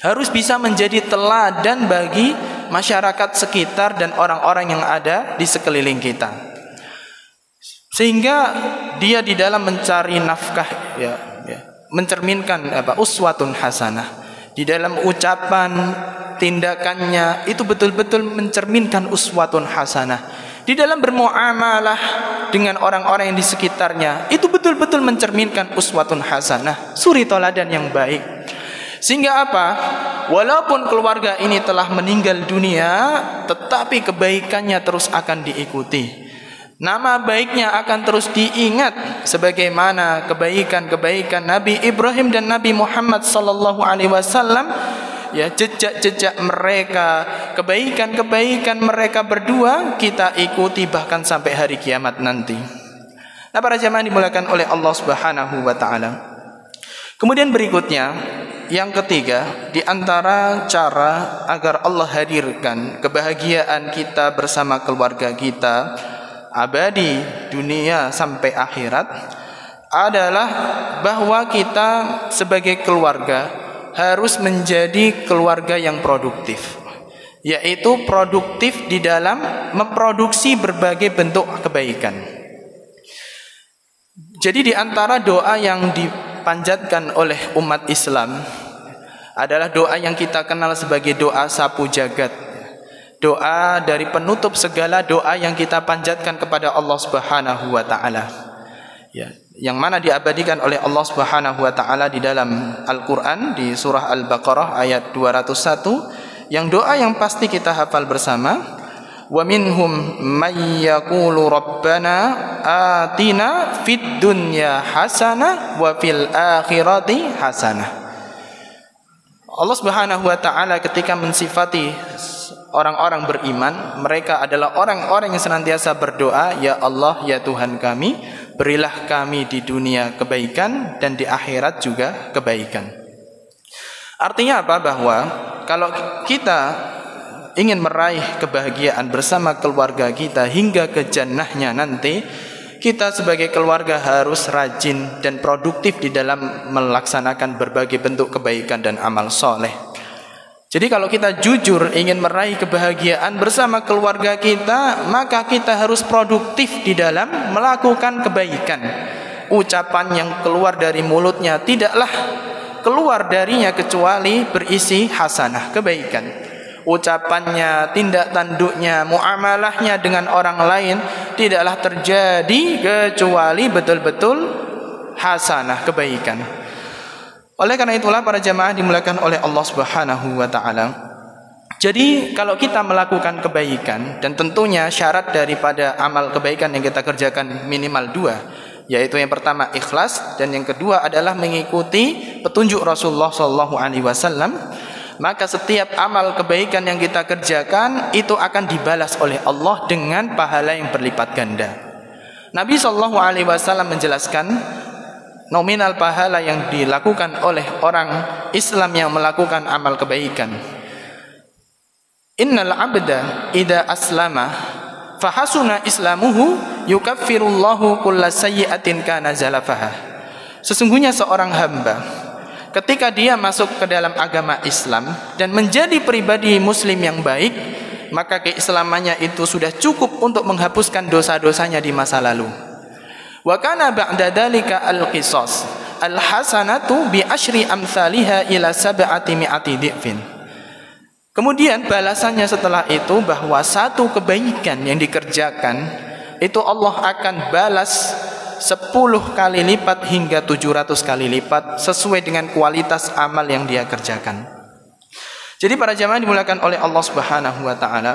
harus bisa menjadi teladan bagi masyarakat sekitar dan orang-orang yang ada di sekeliling kita, sehingga dia di dalam mencari nafkah mencerminkan uswatun hasanah di dalam ucapan, tindakannya itu betul-betul mencerminkan uswatun hasanah. Di dalam bermuamalah dengan orang-orang yang di sekitarnya itu betul-betul mencerminkan uswatun hasanah, suri teladan yang baik. Sehingga apa? Walaupun keluarga ini telah meninggal dunia, tetapi kebaikannya terus akan diikuti. Nama baiknya akan terus diingat sebagaimana kebaikan-kebaikan Nabi Ibrahim dan Nabi Muhammad sallallahu alaihi wasallam, ya, jejak-jejak mereka, kebaikan-kebaikan mereka berdua kita ikuti bahkan sampai hari kiamat nanti. Nah, para jamaah dimuliakan oleh Allah Subhanahu wa taala. Kemudian berikutnya, yang ketiga, di antara cara agar Allah hadirkan kebahagiaan kita bersama keluarga kita abadi dunia sampai akhirat adalah bahwa kita sebagai keluarga harus menjadi keluarga yang produktif, yaitu produktif di dalam memproduksi berbagai bentuk kebaikan. Jadi di antara doa yang dipanjatkan oleh umat Islam adalah doa yang kita kenal sebagai doa sapu jagat, doa dari penutup segala doa yang kita panjatkan kepada Allah Subhanahu wa taala, ya, yang mana diabadikan oleh Allah Subhanahu wa taala di dalam Al-Qur'an di surah Al-Baqarah ayat 201, yang doa yang pasti kita hafal bersama. Wa minhum may yaqulu rabbana atina fid dunya hasanah wa fil akhirati hasanah. Allah Subhanahu wa taala ketika mensifati orang-orang beriman, mereka adalah orang-orang yang senantiasa berdoa, ya Allah, ya Tuhan kami, berilah kami di dunia kebaikan dan di akhirat juga kebaikan. Artinya apa? Bahwa kalau kita ingin meraih kebahagiaan bersama keluarga kita hingga ke jannahnya nanti, kita sebagai keluarga harus rajin dan produktif di dalam melaksanakan berbagai bentuk kebaikan dan amal soleh. Jadi kalau kita jujur ingin meraih kebahagiaan bersama keluarga kita, maka kita harus produktif di dalam melakukan kebaikan. Ucapan yang keluar dari mulutnya tidaklah keluar darinya kecuali berisi hasanah, kebaikan. Ucapannya, tindak tanduknya, muamalahnya dengan orang lain tidaklah terjadi kecuali betul-betul hasanah, kebaikan. Oleh karena itulah para jamaah dimuliakan oleh Allah Subhanahu wa taala. Jadi kalau kita melakukan kebaikan, dan tentunya syarat daripada amal kebaikan yang kita kerjakan minimal 2, yaitu yang pertama ikhlas, dan yang kedua adalah mengikuti petunjuk Rasulullah SAW. Maka setiap amal kebaikan yang kita kerjakan itu akan dibalas oleh Allah dengan pahala yang berlipat ganda. Nabi SAW menjelaskan nominal pahala yang dilakukan oleh orang Islam yang melakukan amal kebaikan. Innal abda idza aslama fahasuna islamuhu yukaffirullahu kulla sayyi'atin kana zalafaha. Sesungguhnya seorang hamba ketika dia masuk ke dalam agama Islam dan menjadi pribadi muslim yang baik, maka keislamannya itu sudah cukup untuk menghapuskan dosa-dosanya di masa lalu. Wa kana ba'da dzalika al-qisas al-hasanatu bi asyri amsalha ila sab'ati mi'ati dhifin. Kemudian balasannya setelah itu bahwa satu kebaikan yang dikerjakan itu Allah akan balas 10 kali lipat hingga 700 kali lipat sesuai dengan kualitas amal yang dia kerjakan. Jadi para jamaah dimuliakan oleh Allah Subhanahu wa taala,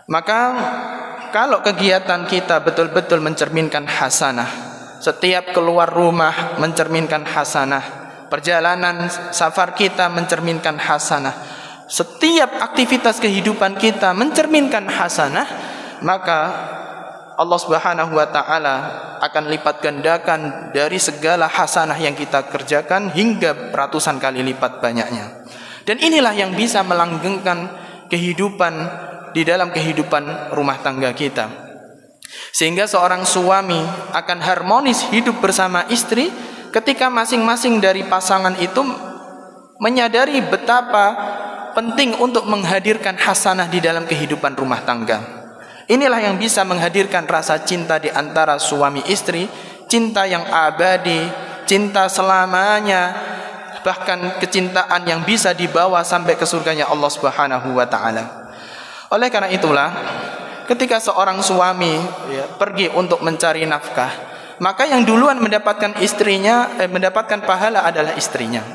maka kalau kegiatan kita betul-betul mencerminkan hasanah, setiap keluar rumah mencerminkan hasanah, perjalanan safar kita mencerminkan hasanah, setiap aktivitas kehidupan kita mencerminkan hasanah, maka Allah Subhanahu wa taala akan lipat gandakan dari segala hasanah yang kita kerjakan hingga ratusan kali lipat banyaknya. Dan inilah yang bisa melanggengkan kehidupan di dalam kehidupan rumah tangga kita. Sehingga seorang suami akan harmonis hidup bersama istri ketika masing-masing dari pasangan itu menyadari betapa penting untuk menghadirkan hasanah di dalam kehidupan rumah tangga. Inilah yang bisa menghadirkan rasa cinta di antara suami istri, cinta yang abadi, cinta selamanya, bahkan kecintaan yang bisa dibawa sampai ke surganya Allah Subhanahu wa taala. Oleh karena itulah, ketika seorang suami pergi untuk mencari nafkah, maka yang duluan mendapatkan mendapatkan pahala adalah istrinya.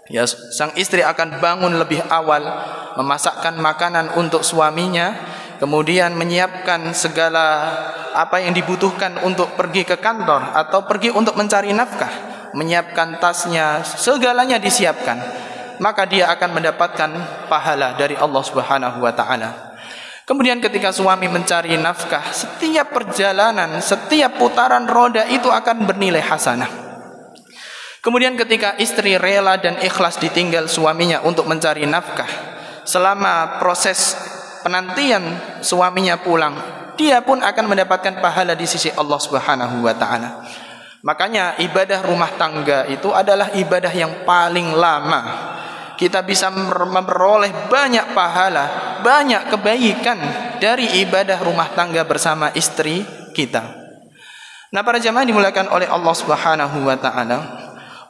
Ya, sang istri akan bangun lebih awal, memasakkan makanan untuk suaminya, kemudian menyiapkan segala apa yang dibutuhkan untuk pergi ke kantor atau pergi untuk mencari nafkah, menyiapkan tasnya, segalanya disiapkan. Maka dia akan mendapatkan pahala dari Allah Subhanahu wa taala. Kemudian ketika suami mencari nafkah, setiap perjalanan, setiap putaran roda itu akan bernilai hasanah. Kemudian ketika istri rela dan ikhlas ditinggal suaminya untuk mencari nafkah, selama proses penantian suaminya pulang, dia pun akan mendapatkan pahala di sisi Allah Subhanahu wa taala. Makanya ibadah rumah tangga itu adalah ibadah yang paling lama. Kita bisa memperoleh banyak pahala, banyak kebaikan dari ibadah rumah tangga bersama istri kita. Nah, para jamaah dimuliakan oleh Allah Subhanahu wa taala.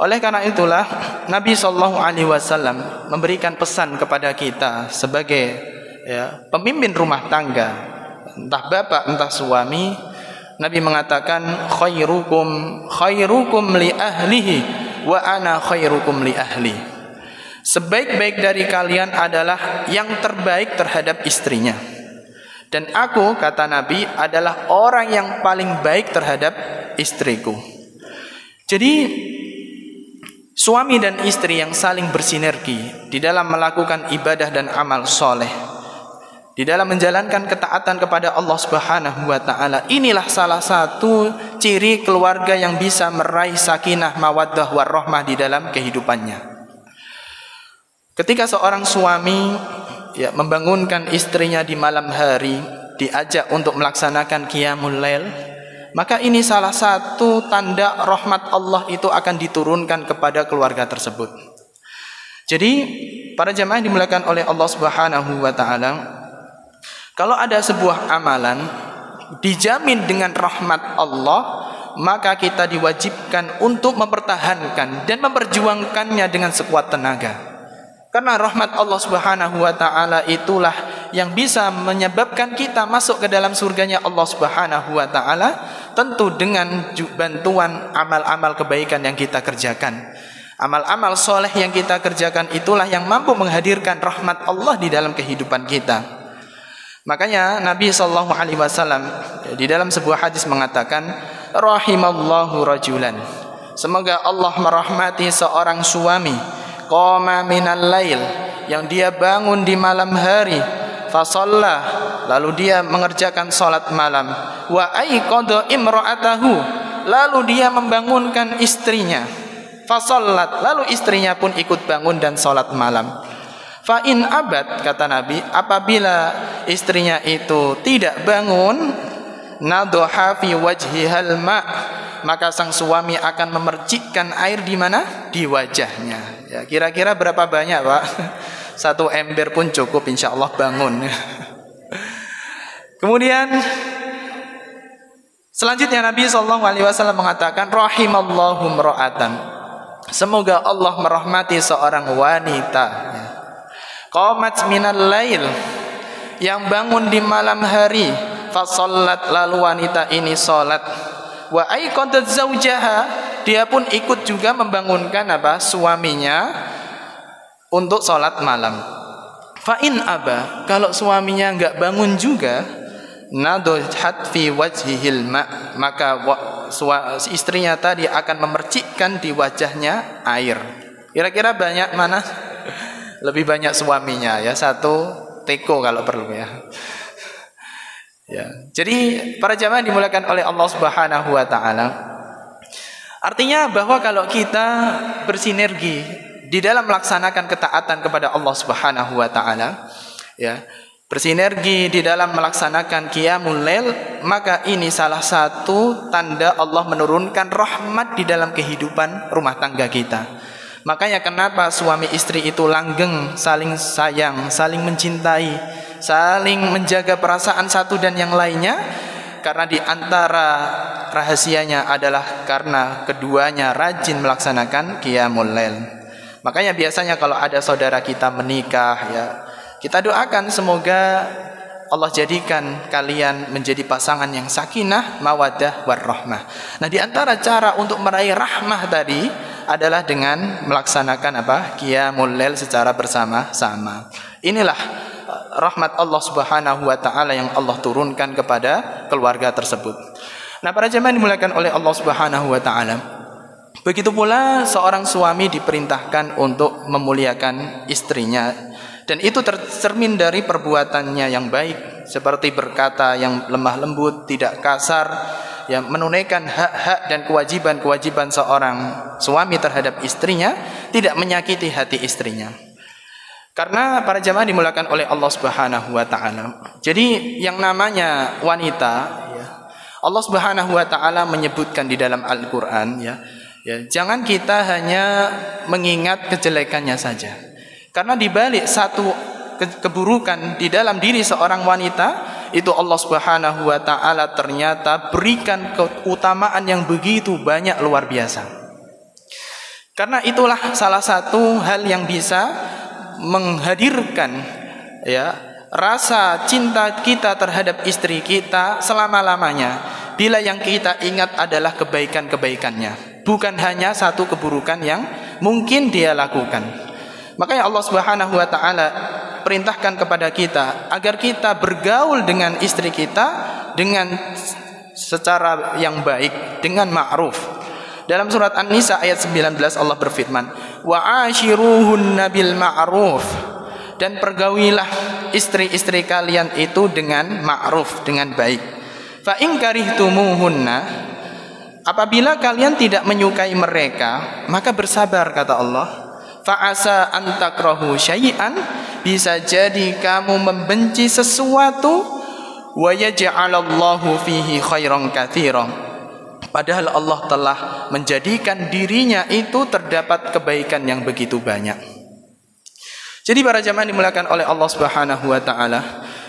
Oleh karena itulah Nabi SAW memberikan pesan kepada kita sebagai pemimpin rumah tangga, entah bapak entah suami. Nabi mengatakan khairukum li ahlihi wa ana khairukum li ahli. Sebaik-baik dari kalian adalah yang terbaik terhadap istrinya, dan aku, kata Nabi, adalah orang yang paling baik terhadap istriku. Jadi suami dan istri yang saling bersinergi di dalam melakukan ibadah dan amal soleh, di dalam menjalankan ketaatan kepada Allah Subhanahu wa taala, inilah salah satu ciri keluarga yang bisa meraih sakinah, mawaddah, warahmah di dalam kehidupannya. Ketika seorang suami membangunkan istrinya di malam hari, diajak untuk melaksanakan qiyamul lail, maka ini salah satu tanda rahmat Allah itu akan diturunkan kepada keluarga tersebut. Jadi para jamaah dimuliakan oleh Allah Subhanahu wa taala, kalau ada sebuah amalan dijamin dengan rahmat Allah, maka kita diwajibkan untuk mempertahankan dan memperjuangkannya dengan sekuat tenaga. Karena rahmat Allah Subhanahu wa taala itulah yang bisa menyebabkan kita masuk ke dalam surganya Allah Subhanahu wa taala, tentu dengan bantuan amal-amal kebaikan yang kita kerjakan. Amal-amal soleh yang kita kerjakan itulah yang mampu menghadirkan rahmat Allah di dalam kehidupan kita. Makanya Nabi SAW di dalam sebuah hadis mengatakan, rahimallahu rajulan, semoga Allah merahmati seorang suami, qama minal lail, yang dia bangun di malam hari, fasalla, lalu dia mengerjakan salat malam. Wa aiqadha imra'atahu, lalu dia membangunkan istrinya. Fa shallat, lalu istrinya pun ikut bangun dan salat malam. Fa in abad, kata Nabi, apabila istrinya itu tidak bangun, nadha fi wajhihal ma', maka sang suami akan memercikkan air di mana? Di wajahnya. Ya, kira-kira berapa banyak, Pak? 1 ember pun cukup, insyaallah bangun. Kemudian selanjutnya Nabi SAW mengatakan, rahimallahu imra'atan, semoga Allah merahmati seorang wanita, qamat minal lail, yang bangun di malam hari, fa shallat, lalu wanita ini salat, wa aiqadat zaujaha, dia pun ikut juga membangunkan suaminya untuk salat malam. Fa in aba, kalau suaminya enggak bangun juga, nadhat fi wajhihil ma', maka istrinya tadi akan memercikkan di wajahnya air. Kira-kira banyak mana? Lebih banyak suaminya ya, 1 teko kalau perlu ya. Ya. Jadi para jamaah dimuliakan oleh Allah Subhanahu wa taala. Artinya bahwa kalau kita bersinergi di dalam melaksanakan ketaatan kepada Allah Subhanahu wa taala, ya, bersinergi di dalam melaksanakan qiyamul lail, maka ini salah satu tanda Allah menurunkan rahmat di dalam kehidupan rumah tangga kita. Makanya kenapa suami istri itu langgeng, saling sayang, saling mencintai, saling menjaga perasaan satu dan yang lainnya, karena di antara rahasianya adalah karena keduanya rajin melaksanakan qiyamul lail. Makanya biasanya kalau ada saudara kita menikah, ya, kita doakan semoga Allah jadikan kalian menjadi pasangan yang sakinah, mawaddah, warahmah. Nah, di antara cara untuk meraih rahmah tadi adalah dengan melaksanakan qiyamul lail secara bersama-sama. Inilah rahmat Allah Subhanahu wa taala yang Allah turunkan kepada keluarga tersebut. Nah, para jemaah dimuliakan oleh Allah Subhanahu wa taala, begitu pula seorang suami diperintahkan untuk memuliakan istrinya, dan itu tercermin dari perbuatannya yang baik, seperti berkata yang lemah lembut, tidak kasar, yang menunaikan hak-hak dan kewajiban-kewajiban seorang suami terhadap istrinya, tidak menyakiti hati istrinya. Karena para jamaah dimuliakan oleh Allah Subhanahu wa taala. Jadi yang namanya wanita, ya, Allah Subhanahu wa taala menyebutkan di dalam Al-Qur'an, ya, jangan kita hanya mengingat kejelekannya saja. Karena di balik satu keburukan di dalam diri seorang wanita, itu Allah Subhanahu wa taala ternyata berikan keutamaan yang begitu banyak, luar biasa. Karena itulah salah satu hal yang bisa menghadirkan, ya, rasa cinta kita terhadap istri kita selama-lamanya, bila yang kita ingat adalah kebaikan-kebaikannya, bukan hanya satu keburukan yang mungkin dia lakukan. Makanya Allah Subhanahu wa taala perintahkan kepada kita agar kita bergaul dengan istri kita dengan secara yang baik, dengan ma'ruf. Dalam surat An-Nisa ayat 19 Allah berfirman, wa ashiruhunna bil ma'ruf, dan pergaulilah istri-istri kalian itu dengan ma'ruf, dengan baik. Fa in karihtumuhunna, apabila kalian tidak menyukai mereka, maka bersabar, kata Allah. Fa asa an takrahu syai'an, bisa jadi kamu membenci sesuatu, wa yaj'alallahu fihi khairan katsiran, padahal Allah telah menjadikan dirinya itu terdapat kebaikan yang begitu banyak. Jadi para jamaah dimuliakan oleh Allah Subhanahu wa taala,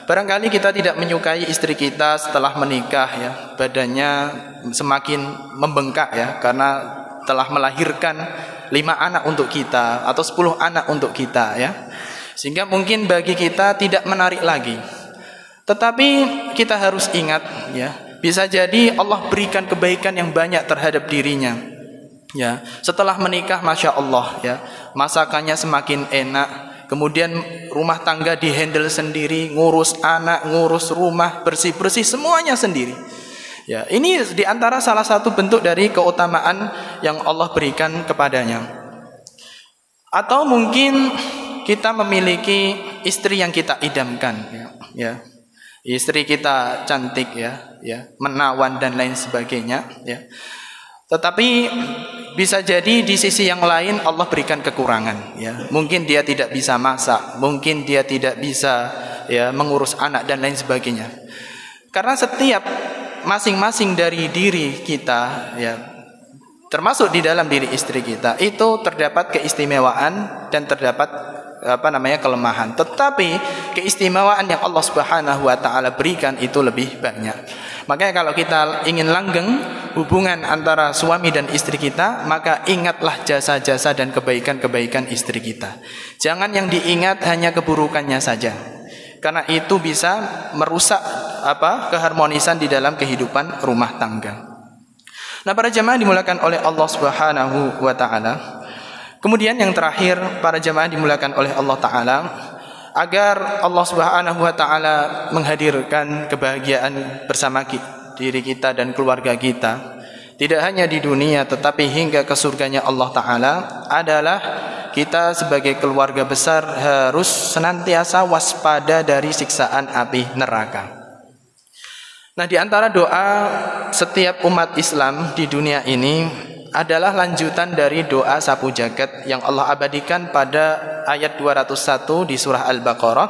barangkali kita tidak menyukai istri kita setelah menikah, ya, badannya semakin membengkak, ya, karena telah melahirkan 5 anak untuk kita atau 10 anak untuk kita, ya. Sehingga mungkin bagi kita tidak menarik lagi. Tetapi kita harus ingat, ya, bisa jadi Allah berikan kebaikan yang banyak terhadap dirinya, ya. Setelah menikah, masya Allah, ya, masakannya semakin enak. Kemudian rumah tangga dihandle sendiri, ngurus anak, ngurus rumah, bersih-bersih semuanya sendiri. Ya, ini diantara salah satu bentuk dari keutamaan yang Allah berikan kepadanya. Atau mungkin kita memiliki istri yang kita idamkan, ya. istri kita cantik ya, menawan dan lain sebagainya ya. Tetapi bisa jadi di sisi yang lain Allah berikan kekurangan ya. Mungkin dia tidak bisa masak, mungkin dia tidak bisa ya mengurus anak dan lain sebagainya. Karena setiap masing-masing dari diri kita ya, termasuk di dalam diri istri kita itu terdapat keistimewaan dan terdapat kelemahan. Tetapi keistimewaan yang Allah Subhanahu wa taala berikan itu lebih banyak. Makanya kalau kita ingin langgeng hubungan antara suami dan istri kita, maka ingatlah jasa-jasa dan kebaikan-kebaikan istri kita. Jangan yang diingat hanya keburukannya saja. Karena itu bisa merusak keharmonisan di dalam kehidupan rumah tangga. Nah, para jemaah dimulakan oleh Allah Subhanahu wa taala. Kemudian yang terakhir, para jemaah dimulakan oleh Allah Ta'ala, agar Allah Subhanahu wa Ta'ala menghadirkan kebahagiaan bersama diri kita dan keluarga kita, tidak hanya di dunia tetapi hingga ke surganya Allah Ta'ala, adalah kita sebagai keluarga besar harus senantiasa waspada dari siksaan api neraka. Nah, di antara doa setiap umat Islam di dunia ini adalah lanjutan dari doa sapu jagat yang Allah abadikan pada ayat 201 di surah Al-Baqarah.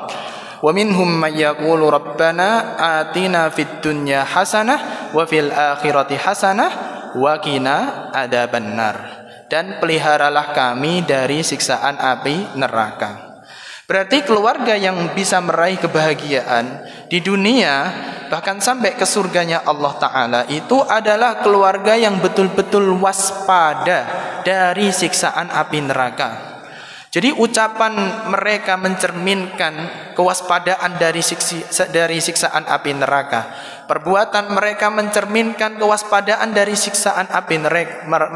Wa minhum may yaqulu rabbana atina fid dunya hasanah wa fil akhirati hasanah wa qina adzabannar. Dan peliharalah kami dari siksaan api neraka. Berarti keluarga yang bisa meraih kebahagiaan di dunia bahkan sampai ke surganya Allah Ta'ala itu adalah keluarga yang betul-betul waspada dari siksaan api neraka. Jadi ucapan mereka mencerminkan kewaspadaan dari siksaan api neraka. Perbuatan mereka mencerminkan kewaspadaan dari siksaan api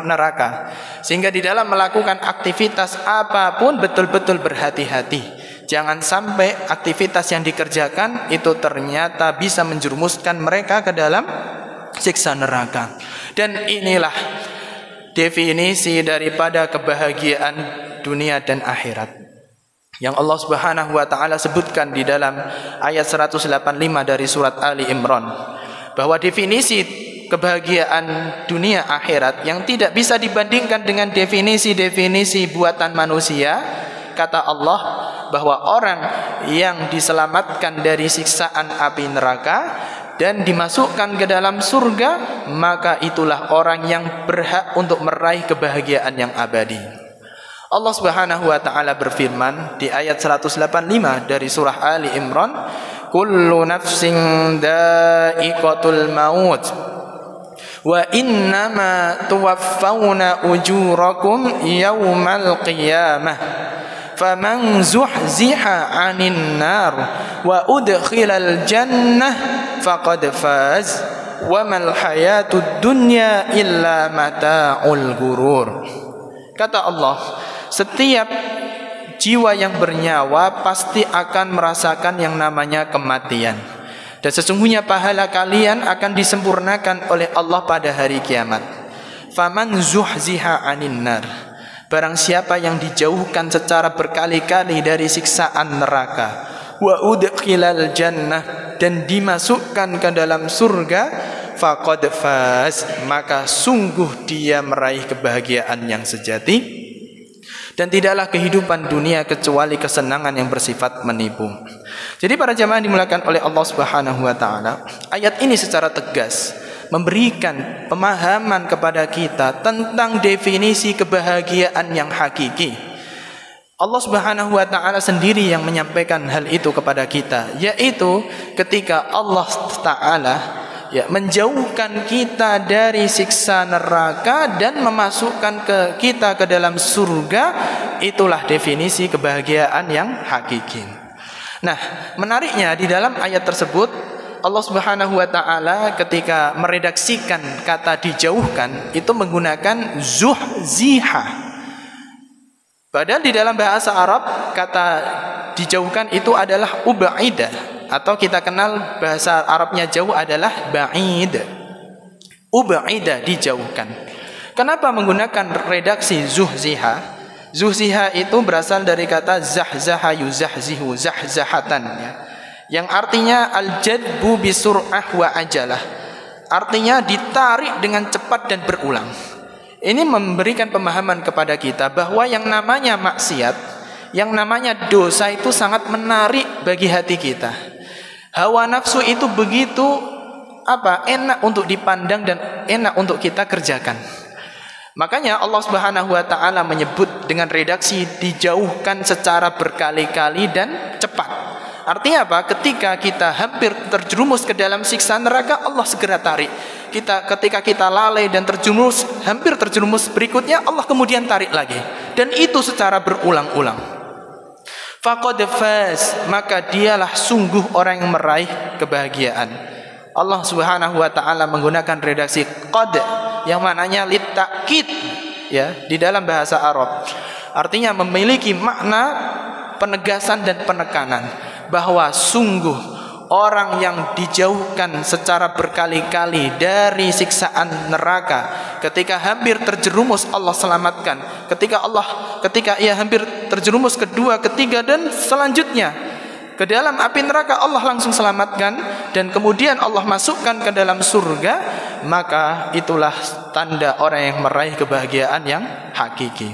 neraka. Sehingga di dalam melakukan aktivitas apapun betul-betul berhati-hati. Jangan sampai aktivitas yang dikerjakan itu ternyata bisa menjerumuskan mereka ke dalam siksa neraka. Dan inilah definisi daripada kebahagiaan dunia dan akhirat yang Allah Subhanahu wa taala sebutkan di dalam ayat 185 dari surat Ali Imran, bahwa definisi kebahagiaan dunia akhirat yang tidak bisa dibandingkan dengan definisi-definisi buatan manusia. Kata Allah bahwa orang yang diselamatkan dari siksaan api neraka dan dimasukkan ke dalam surga, maka itulah orang yang berhak untuk meraih kebahagiaan yang abadi. Allah Subhanahu wa taala berfirman di ayat 185 dari surah Ali Imran, kullu nafsin dha'iqatul maut wa innama tuwaffawna ujurakum yawmal qiyamah faman zuhziha 'anil nar wa udkhilal jannah faqad faz wa mal hayatud dunya illa mata'ul ghurur. Kata Allah, setiap jiwa yang bernyawa pasti akan merasakan yang namanya kematian. Dan sesungguhnya pahala kalian akan disempurnakan oleh Allah pada hari kiamat. Faman zuhziha 'anil nar, barang siapa yang dijauhkan secara berkali-kali dari siksaan neraka, wa udkhilal jannah, dan dimasukkan ke dalam surga, faqad faz, maka sungguh dia meraih kebahagiaan yang sejati. Dan tidaklah kehidupan dunia kecuali kesenangan yang bersifat menipu. Jadi para jamaah dimulakan oleh Allah Subhanahu wa taala, ayat ini secara tegas memberikan pemahaman kepada kita tentang definisi kebahagiaan yang hakiki. Allah Subhanahu wa taala sendiri yang menyampaikan hal itu kepada kita, yaitu ketika Allah taala menjauhkan kita dari siksa neraka dan memasukkan kita ke dalam surga. Itulah definisi kebahagiaan yang hakiki. Nah, menariknya di dalam ayat tersebut Allah Subhanahu wa taala ketika meredaksikan kata dijauhkan itu menggunakan zuhziha. Padahal di dalam bahasa Arab kata dijauhkan itu adalah ubaida, atau kita kenal bahasa Arabnya jauh adalah ba'id. Ubaida, dijauhkan. Kenapa menggunakan redaksi zuhziha? Zuhziha itu berasal dari kata zahzaha yuzahzihu, zahzahatan ya. yang artinya al-jadbu bisur'ah wa ajalah. Artinya ditarik dengan cepat dan berulang. Ini memberikan pemahaman kepada kita bahwa yang namanya maksiat, yang namanya dosa itu sangat menarik bagi hati kita. Hawa nafsu itu begitu enak untuk dipandang dan enak untuk kita kerjakan. Makanya Allah Subhanahu wa taala menyebut dengan redaksi dijauhkan secara berkali-kali dan cepat. Artinya apa? Ketika kita hampir terjerumus ke dalam siksa neraka, Allah segera tarik. Ketika kita lalai dan hampir terjerumus berikutnya, Allah kemudian tarik lagi. Dan itu secara berulang-ulang. Faqad faz, maka dialah sungguh orang yang meraih kebahagiaan. Allah Subhanahu wa taala menggunakan redaksi qad yang maknanya litakid, ya, di dalam bahasa Arab. Artinya memiliki makna penegasan dan penekanan, bahwa sungguh orang yang dijauhkan secara berkali-kali dari siksaan neraka, ketika hampir terjerumus Allah selamatkan. Ketika ia hampir terjerumus kedua, ketiga dan selanjutnya ke dalam api neraka, Allah langsung selamatkan dan kemudian Allah masukkan ke dalam surga, maka itulah tanda orang yang meraih kebahagiaan yang hakiki.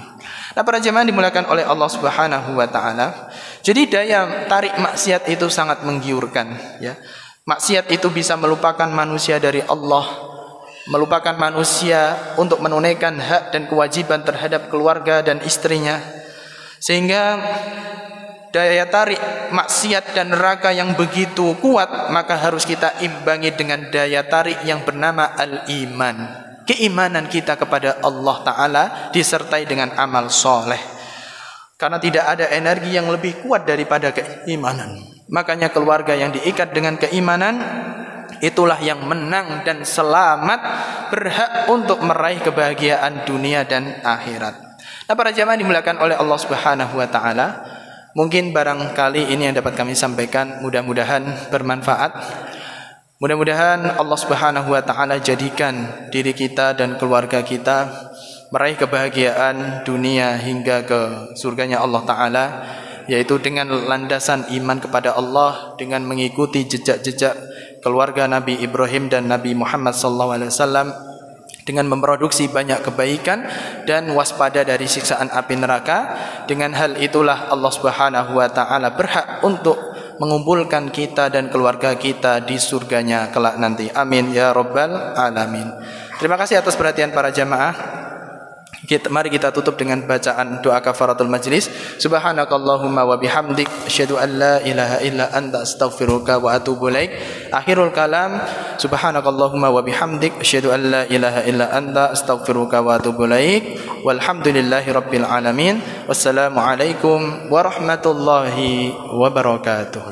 Nah, para jemaah dimuliakan oleh Allah Subhanahu wa taala. Jadi daya tarik maksiat itu sangat menggiurkan, ya. Maksiat itu bisa melupakan manusia dari Allah, melupakan manusia untuk menunaikan hak dan kewajiban terhadap keluarga dan istrinya. Sehingga daya tarik maksiat dan neraka yang begitu kuat, maka harus kita imbangi dengan daya tarik yang bernama al-iman. Keimanan kita kepada Allah Ta'ala disertai dengan amal soleh. Karena tidak ada energi yang lebih kuat daripada keimanan. Makanya keluarga yang diikat dengan keimanan, itulah yang menang dan selamat, berhak untuk meraih kebahagiaan dunia dan akhirat. Nah, para jamaah dimuliakan oleh Allah Subhanahu wa Ta'ala, mungkin barangkali ini yang dapat kami sampaikan, mudah-mudahan bermanfaat. Mudah-mudahan Allah Subhanahu wa taala jadikan diri kita dan keluarga kita meraih kebahagiaan dunia hingga ke surganya Allah taala, yaitu dengan landasan iman kepada Allah, dengan mengikuti jejak-jejak keluarga Nabi Ibrahim dan Nabi Muhammad SAW, dengan memproduksi banyak kebaikan dan waspada dari siksaan api neraka. Dengan hal itulah Allah Subhanahu wa taala berhak untuk mengumpulkan kita dan keluarga kita di surganya kelak nanti. Amin ya rabbal alamin. Terima kasih atas perhatian para jamaah. Mari kita tutup dengan bacaan doa kafaratul majlis. Subhanakallahumma wa bihamdik asyhadu an la ilaha illa anta astaghfiruka wa atubu ilaik. Akhirul kalam, subhanakallahumma wa bihamdik asyhadu an la ilaha illa anta astaghfiruka wa atubu ilaik. Walhamdulillahi rabbil alamin. Wassalamu alaikum warahmatullahi wabarakatuh.